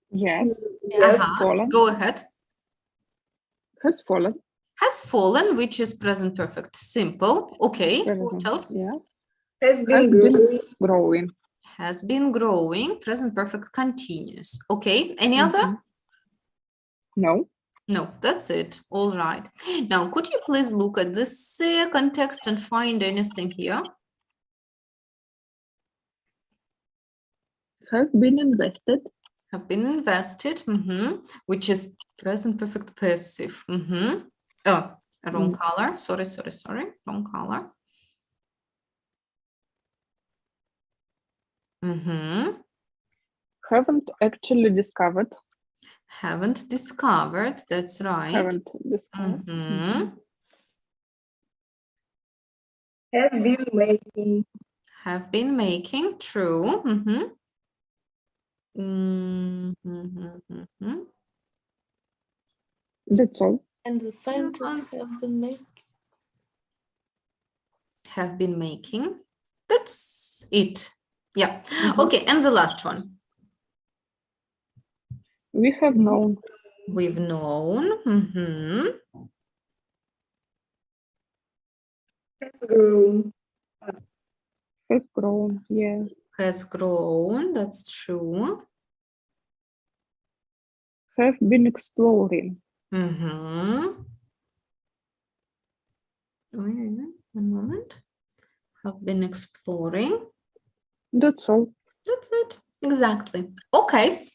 Yes. Yes. Fallen. Go ahead. Has fallen. Has fallen, which is present perfect simple. Okay, what Present, else? yeah. Has been Has growing. been growing. Has been growing, present perfect continuous. Okay, any other? No. No, that's it. All right. Now, could you please look at the second text and find anything here? Have been invested. Have been invested, which is present perfect passive. Oh, wrong color. Sorry. Wrong color. Haven't actually discovered. Haven't discovered. That's right. Haven't discovered. Have been making. Have been making. True. That's all. And the scientists have been making. Have been making. That's it. Yeah. Okay, and the last one. We have known. We've known. Has grown. Has grown, yeah. Has grown, that's true. Have been exploring. One moment. Have been exploring. That's all. That's it. Exactly. Okay.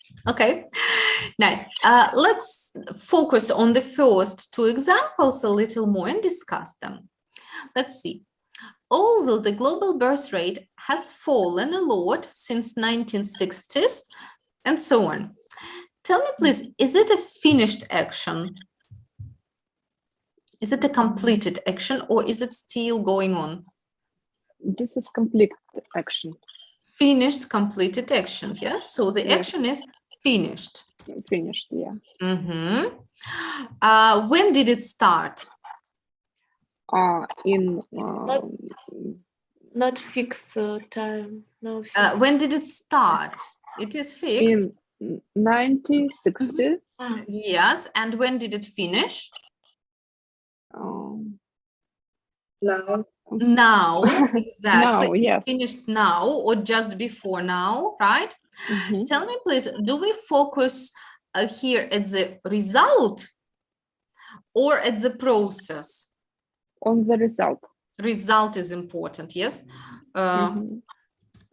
Nice. Let's focus on the first two examples a little more and discuss them. Let's see. Although the global birth rate has fallen a lot since 1960s and so on. Tell me, please, is it a finished action? Is it a completed action or is it still going on? This is complete action. Finished, completed action, yes? So the action is finished. Finished, yeah. When did it start? Not fixed time. No. When did it start? It is fixed. In 1960s. Yes, and when did it finish? Now. Now, exactly. Now, yes. Finished now or just before now, right? Tell me, please, do we focus here at the result or at the process? On the result. Result is important, yes?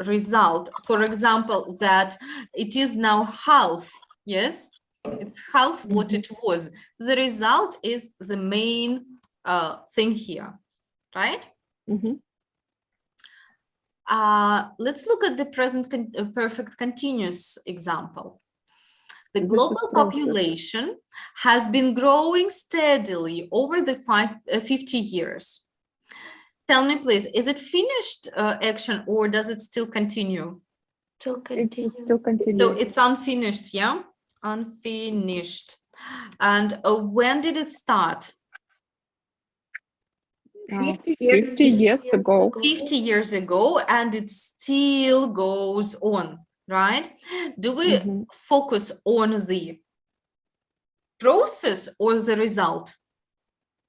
Result, for example, that it is now half, yes? It's half what it was. The result is the main thing here, right? Let's look at the present perfect continuous example. The global population has been growing steadily over the 50 years. Tell me, please, is it finished action or does it still continue? Still continue. It still continues. So it's unfinished, yeah? Unfinished. And when did it start? 50 years ago. 50 years ago, and it still goes on, right? Do we focus on the process or the result?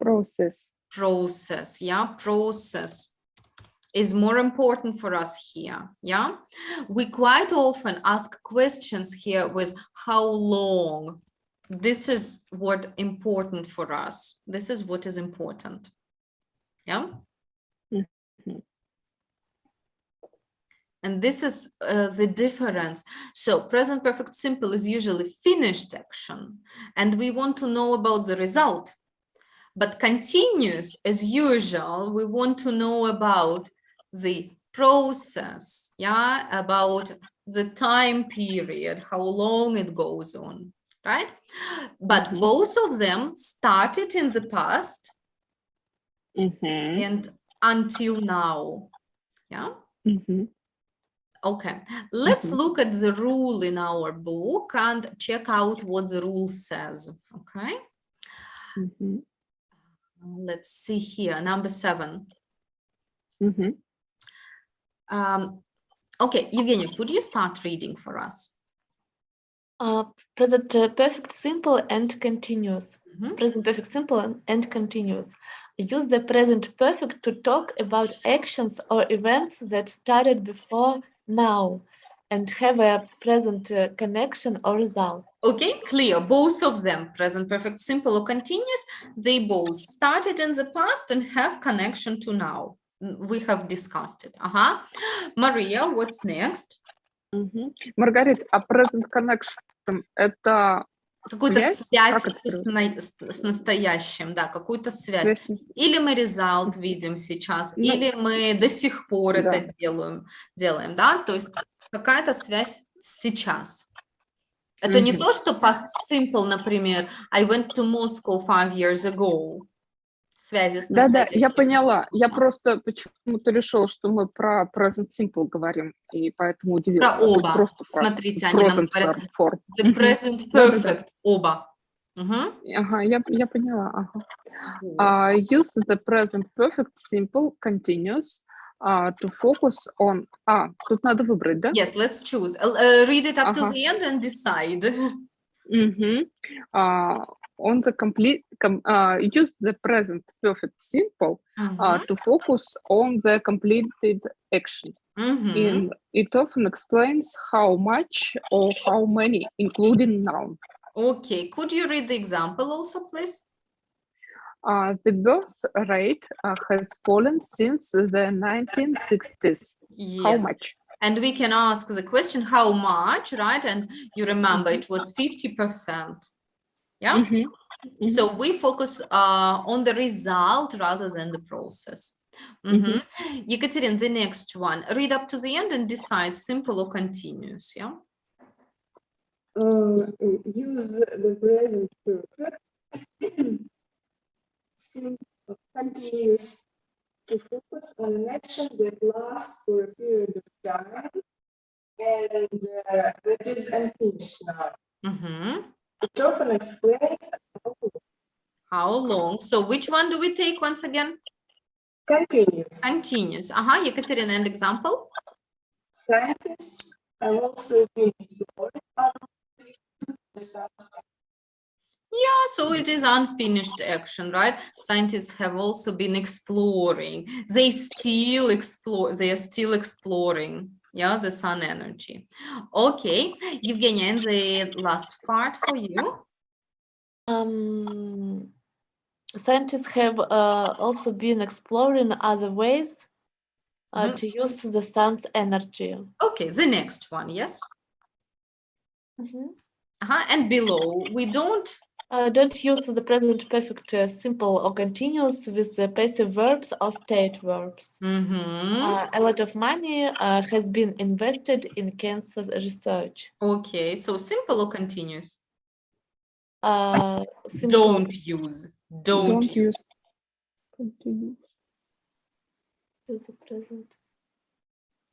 Process. process, yeah, process is more important for us here, yeah. We quite often ask questions here with how long. This is what important for us. This is what is important, yeah. And this is the difference. So present perfect simple is usually finished action, and we want to know about the result. But continuous, as usual, we want to know about the process, yeah, about the time period, how long it goes on, right? But both of them started in the past and until now, yeah? Okay, let's look at the rule in our book and check out what the rule says, okay? Let's see here, number 7. Okay, Evgenia, could you start reading for us? Present perfect simple and continuous. Present perfect simple and continuous. Use the present perfect to talk about actions or events that started before now and have a present connection or result. Okay, clear. Both of them, present perfect simple or continuous, they both started in the past and have connection to now. We have discussed it. Maria, what's next? Маргарита, а present connection это Какую-то связь Как это? с настоящим, да, какую-то связь. Или мы result видим сейчас, Ну, или мы до сих пор да. это делаем, да, то есть какая-то связь сейчас. Это не то, что past simple, например, I went to Moscow 5 years ago. Связи с Да, я настоящим. поняла. Я просто почему-то решила, что мы про present simple говорим, и поэтому удивилась. Про оба. Просто Смотрите, они нам present говорят form. the present Да-да-да. perfect, оба. Ага, я поняла. Use the present perfect simple continuous to focus on... тут надо выбрать, да? Yes, let's choose. Read it up to the end and decide. On the complete... use the present perfect simple to focus on the completed action. And it often explains how much or how many, including noun. Okay, could you read the example also, please? The birth rate has fallen since the 1960s. Yes. How much? And we can ask the question, how much, right? And you remember it was 50%. Yeah? So we focus on the result rather than the process. Ekaterina, the next one. Read up to the end and decide simple or continuous, yeah? Use the present perfect continuous to focus on an action that lasts for a period of time and that is unfinished now. It often explains how long. So which one do we take once again? Continuous. Continuous. Ekaterina, an example? Scientists have also been exploring yeah, so it is unfinished action, right? Scientists have also been exploring. They are still exploring, yeah, the sun energy. Okay, Evgenia, and the last part for you. Scientists have also been exploring other ways to use the sun's energy. Okay, the next one, yes? And below, we don't use the present perfect simple or continuous with the passive verbs or state verbs. A lot of money has been invested in cancer research. Okay, so simple or continuous? Simple. Don't use. Continue. Use the present.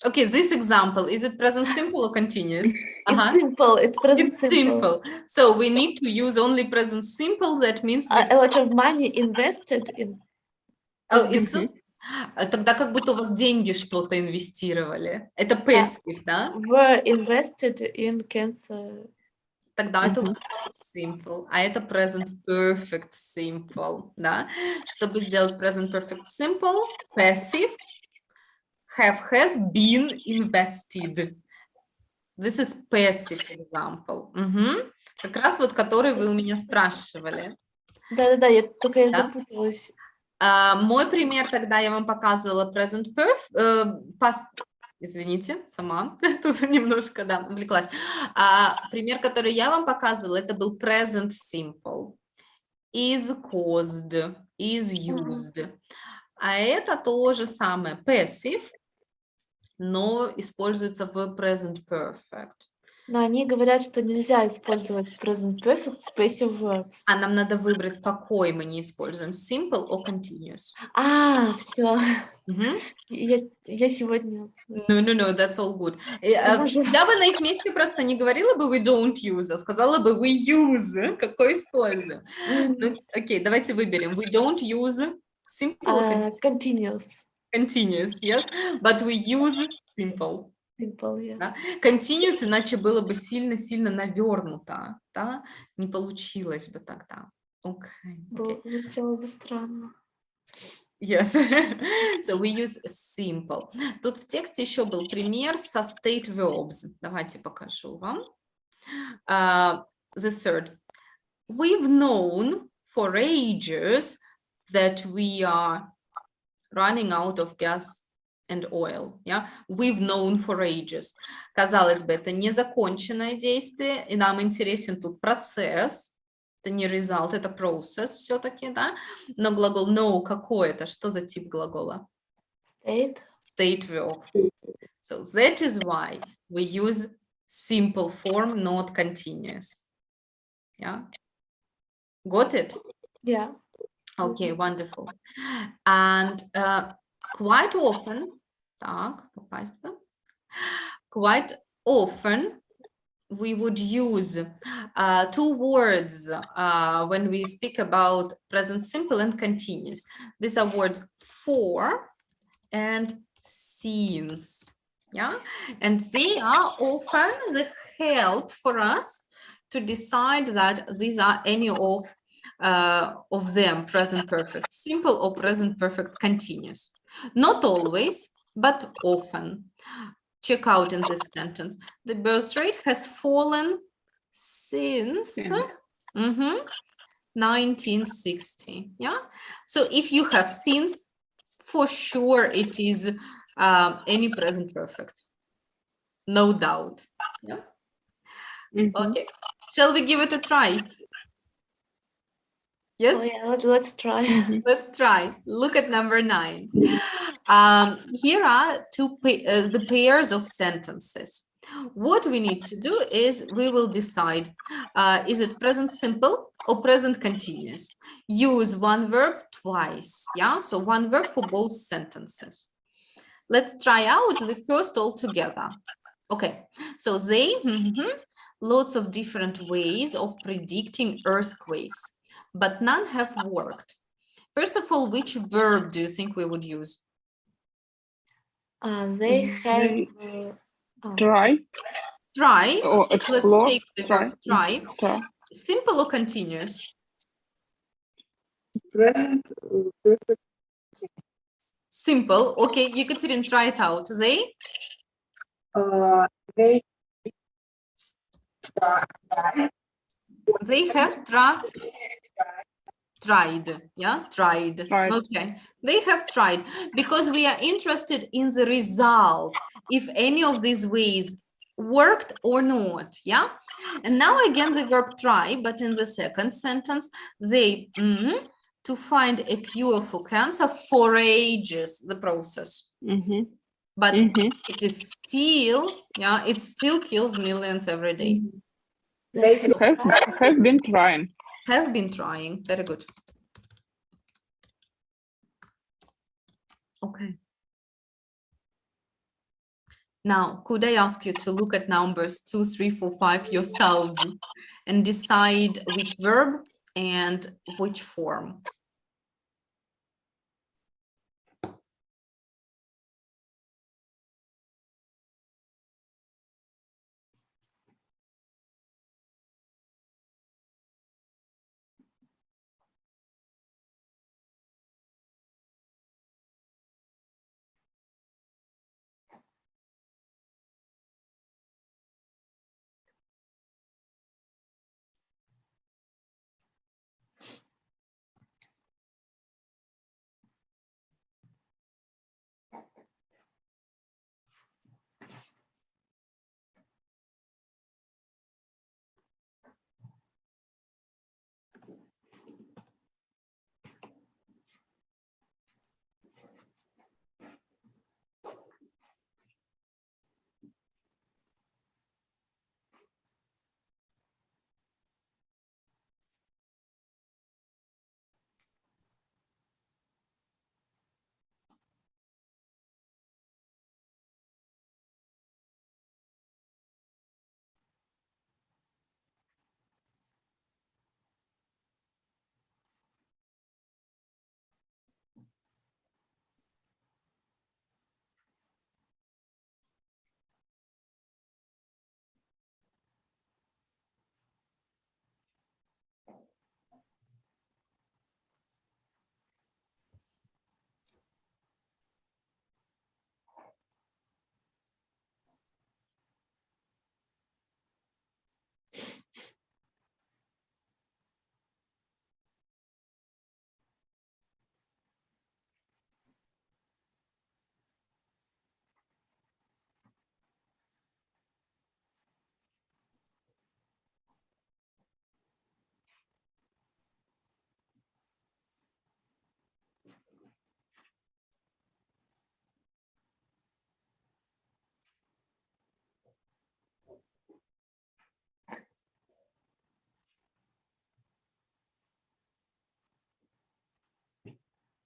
Okay, this example, is it present simple or continuous? It's simple, it's present simple. So we need to use only present simple, that means... a lot of money invested in... Тогда как будто у вас деньги что-то инвестировали. Это passive, да? Were invested in cancer. тогда это past simple, а это present perfect simple, да. Чтобы сделать present perfect simple, passive, have, has, been, invested. This is passive example. Как раз вот который вы у меня спрашивали. Да-да-да, я только Да? запуталась. Мой пример тогда я вам показывала present past. Извините, сама тут немножко, да, увлеклась. Пример, который я вам показывала, это был present simple. Is caused, is used. А это то же самое passive, но используется в present perfect. Но они говорят, что нельзя использовать present perfect с passive verbs. А нам надо выбрать, какой мы не используем, simple or continuous. Все. Я сегодня... No, that's all good. Я бы на их месте просто не говорила бы we don't use, а сказала бы we use. Какой используем? Окей, давайте выберем. We don't use simple or continuous. Continuous, yes, but we use simple. Simple, yeah. Да? Continuous, иначе было бы сильно-сильно навернуто, да? Не получилось бы тогда. Okay. Звучало бы странно. Yes, so we use simple. Тут в тексте еще был пример со state verbs. Давайте покажу вам. The third. We've known for ages that we are running out of gas and oil. Yeah? We've known for ages. Казалось бы, это незаконченное действие, и нам интересен тут процесс. Это не result, это process все-таки, да? Но глагол know какой это? Что за тип глагола? State. State verb. So that is why we use simple form, not continuous. Yeah? Got it? Yeah. Okay, wonderful. And quite often, quite often we would use two words when we speak about present simple and continuous. These are words for and since. Yeah, and they are often the help for us to decide that these are any of them present perfect simple or present perfect continuous. Not always, but often. Check out in this sentence. The birth rate has fallen since 1960. Yeah. So if you have since, for sure it is any present perfect. No doubt. Yeah. Okay. Shall we give it a try? Yes? Oh, yeah, let's try. Let's try. Look at number 9. Here are the pairs of sentences. What we need to do is we will decide, is it present simple or present continuous? Use one verb twice, yeah? So one verb for both sentences. Let's try out the first all together. Okay, so they, lots of different ways of predicting earthquakes, but none have worked. First of all, which verb do you think we would use? They have try. Try. Or explore. Let's take the verb try. Simple or continuous? Present perfect. Simple. Okay, Yekaterin, try it out. They have tried. Yeah, tried. Okay, they have tried because we are interested in the result, if any of these ways worked or not. Yeah, and now again the verb try, but in the second sentence they to find a cure for cancer for ages, the process. But it is still, yeah, it still kills millions every day. They have been trying. Have been trying. Very good. Okay. Now, could I ask you to look at numbers 2, 3, 4, 5 yourselves and decide which verb and which form?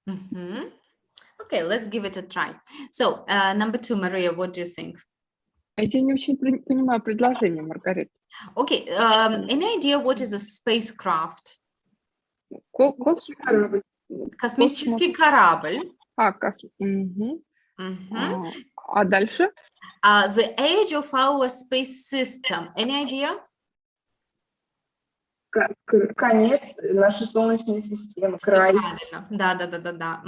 Okay, let's give it a try. So, number 2, Maria, what do you think? Я не очень понимаю предложение, Маргарита. Okay, any idea what is a spacecraft? Космический корабль. А дальше? The age of our space system. Any idea? Конец нашей Солнечной системы, край. Правильно. Да.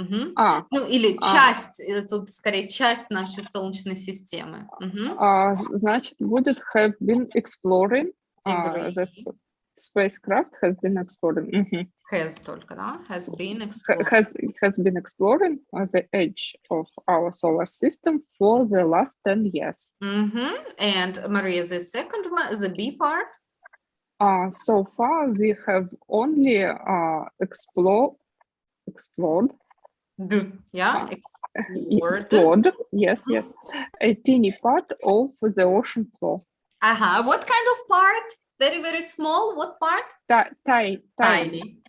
Ну, или часть, тут скорее часть нашей Солнечной системы. Значит, будет have been exploring. The spacecraft has been exploring. Has только, да? Has been exploring. Has been exploring the edge of our solar system for the last 10 years. And Maria, the second one, the B part? So far, we have only explored. Yeah, explored. Yes. A teeny part of the ocean floor. What kind of part? Very, very small. What part? Tiny.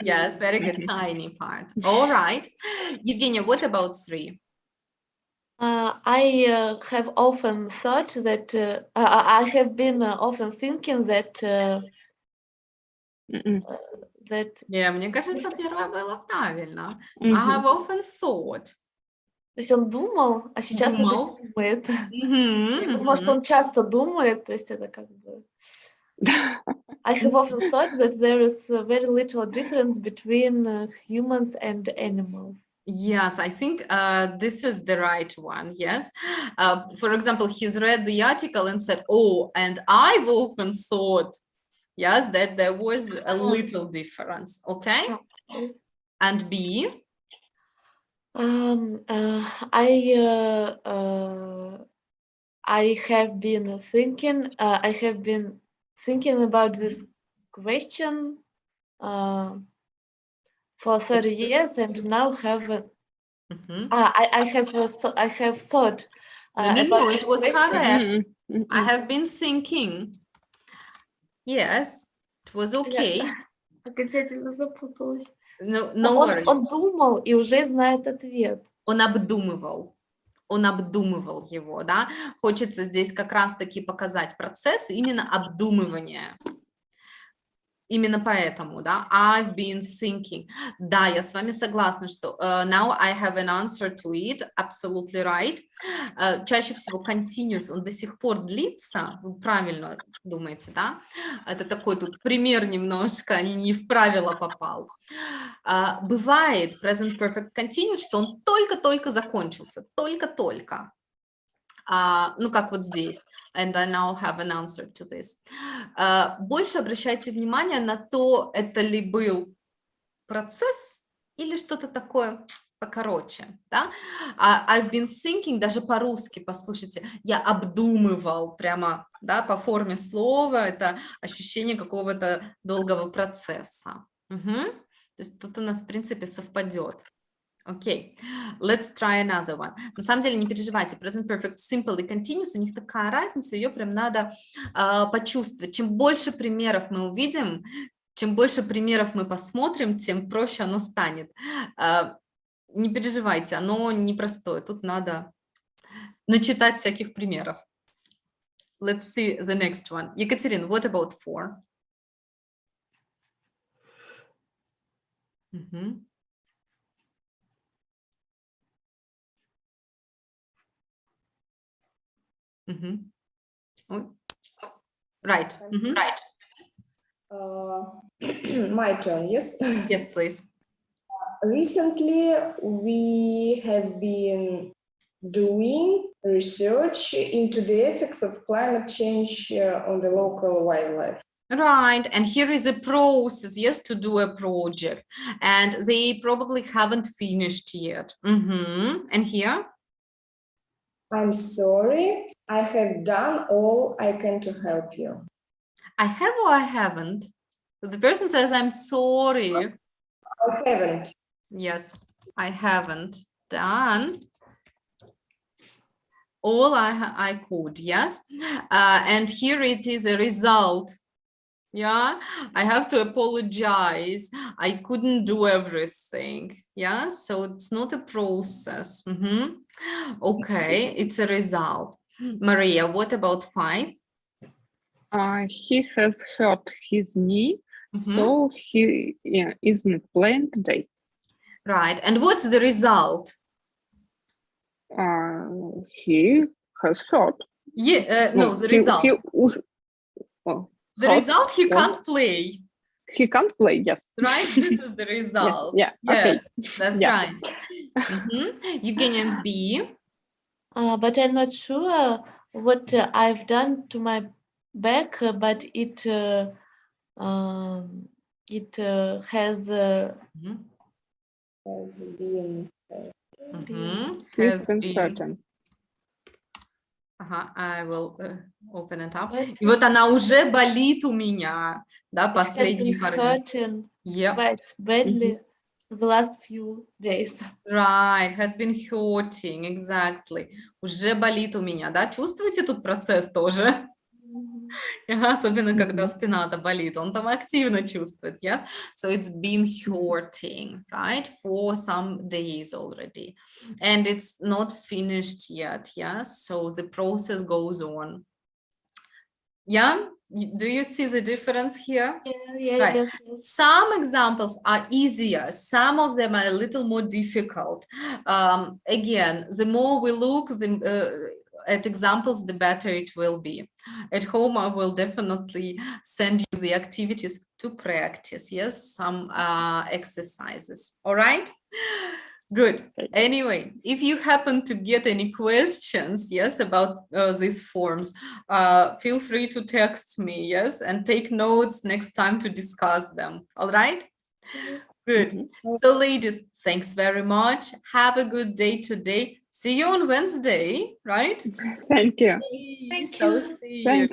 Yes, very good. Tiny part. All right. Evgenia, what about 3? I have often thought that I have been often thinking that Yeah, мне кажется, первое было правильно. I have often thought. То есть он думал, а сейчас уже не думает. Может, он часто думает, то есть это как бы... I have often thought that there is very little difference between humans and animals. Yes, I think this is the right one, yes. For example, he's read the article and said, oh, and I've often thought, yes, that there was a little difference, okay? And B? I have been thinking about this question for 30 years, and now have I have thought. No, it was correct. I have been thinking. Yes, it was okay. Окончательно запуталась. No worries. Он думал и уже знает ответ. Он обдумывал его, да. Хочется здесь как раз-таки показать процесс именно обдумывания. Именно поэтому, да, I've been thinking. Да, я с вами согласна, что now I have an answer to it, absolutely right. Чаще всего continuous, он до сих пор длится, вы правильно думаете, да? Это такой тут пример немножко, не в правило попал. Бывает present perfect continuous, что он только-только закончился, только-только. Ну, как вот здесь. And I now have an answer to this. Больше обращайте внимание на то, это ли был процесс или что-то такое покороче. Да? I've been thinking, даже по-русски, послушайте, я обдумывал прямо, да, по форме слова, это ощущение какого-то долгого процесса. То есть тут у нас, в принципе, совпадет. Окей, let's try another one. На самом деле, не переживайте, present perfect simple и continuous, у них такая разница, ее прям надо почувствовать. Чем больше примеров мы увидим, чем больше примеров мы посмотрим, тем проще оно станет. Не переживайте, оно непростое, тут надо начитать всяких примеров. Let's see the next one. Екатерина, what about 4? Right. Right. My turn, yes? Yes, please. Recently, we have been doing research into the effects of climate change on the local wildlife. Right, and here is a process, yes, to do a project, and they probably haven't finished yet. And here? I'm sorry, I have done all I can to help you. I have or I haven't? The person says, I'm sorry. I haven't. Yes, I haven't done all I could, yes. And here it is a result. Yeah, I have to apologize. I couldn't do everything. Yeah, so it's not a process. Okay, it's a result. Maria, what about 5? He has hurt his knee, so he isn't playing today. Right, and what's the result? He has hurt. Yeah, no, the result. The result, he can't play. He can't play, yes. Right, this is the result. Yeah, Yes, okay. that's right. Evgeny and B. But I'm not sure what I've done to my back, but it has been Has been been. hurting. Ага, I will open it up. But И вот она уже болит у меня, да, it has последние been пару дней. hurting Yep. quite badly the last few days. Right, has been hurting, exactly. Уже болит у меня, да? Чувствуете тут процесс тоже? Особенно, когда спина-то болит, он там активно чувствует, yes? So it's been hurting, right, for some days already. And it's not finished yet, yes? So the process goes on. Yeah? Do you see the difference here? Yeah, Right. yes. Some examples are easier. Some of them are a little more difficult. Again, the more we look at examples, the better it will be. At home, I will definitely send you the activities to practice. Yes, some exercises. All right. Good. Anyway, if you happen to get any questions, yes, about these forms, feel free to text me, yes, and take notes next time to discuss them. All right? Good. So ladies, thanks very much. Have a good day today. See you on Wednesday, right? Thank you. Thank So you. see you. Thank you.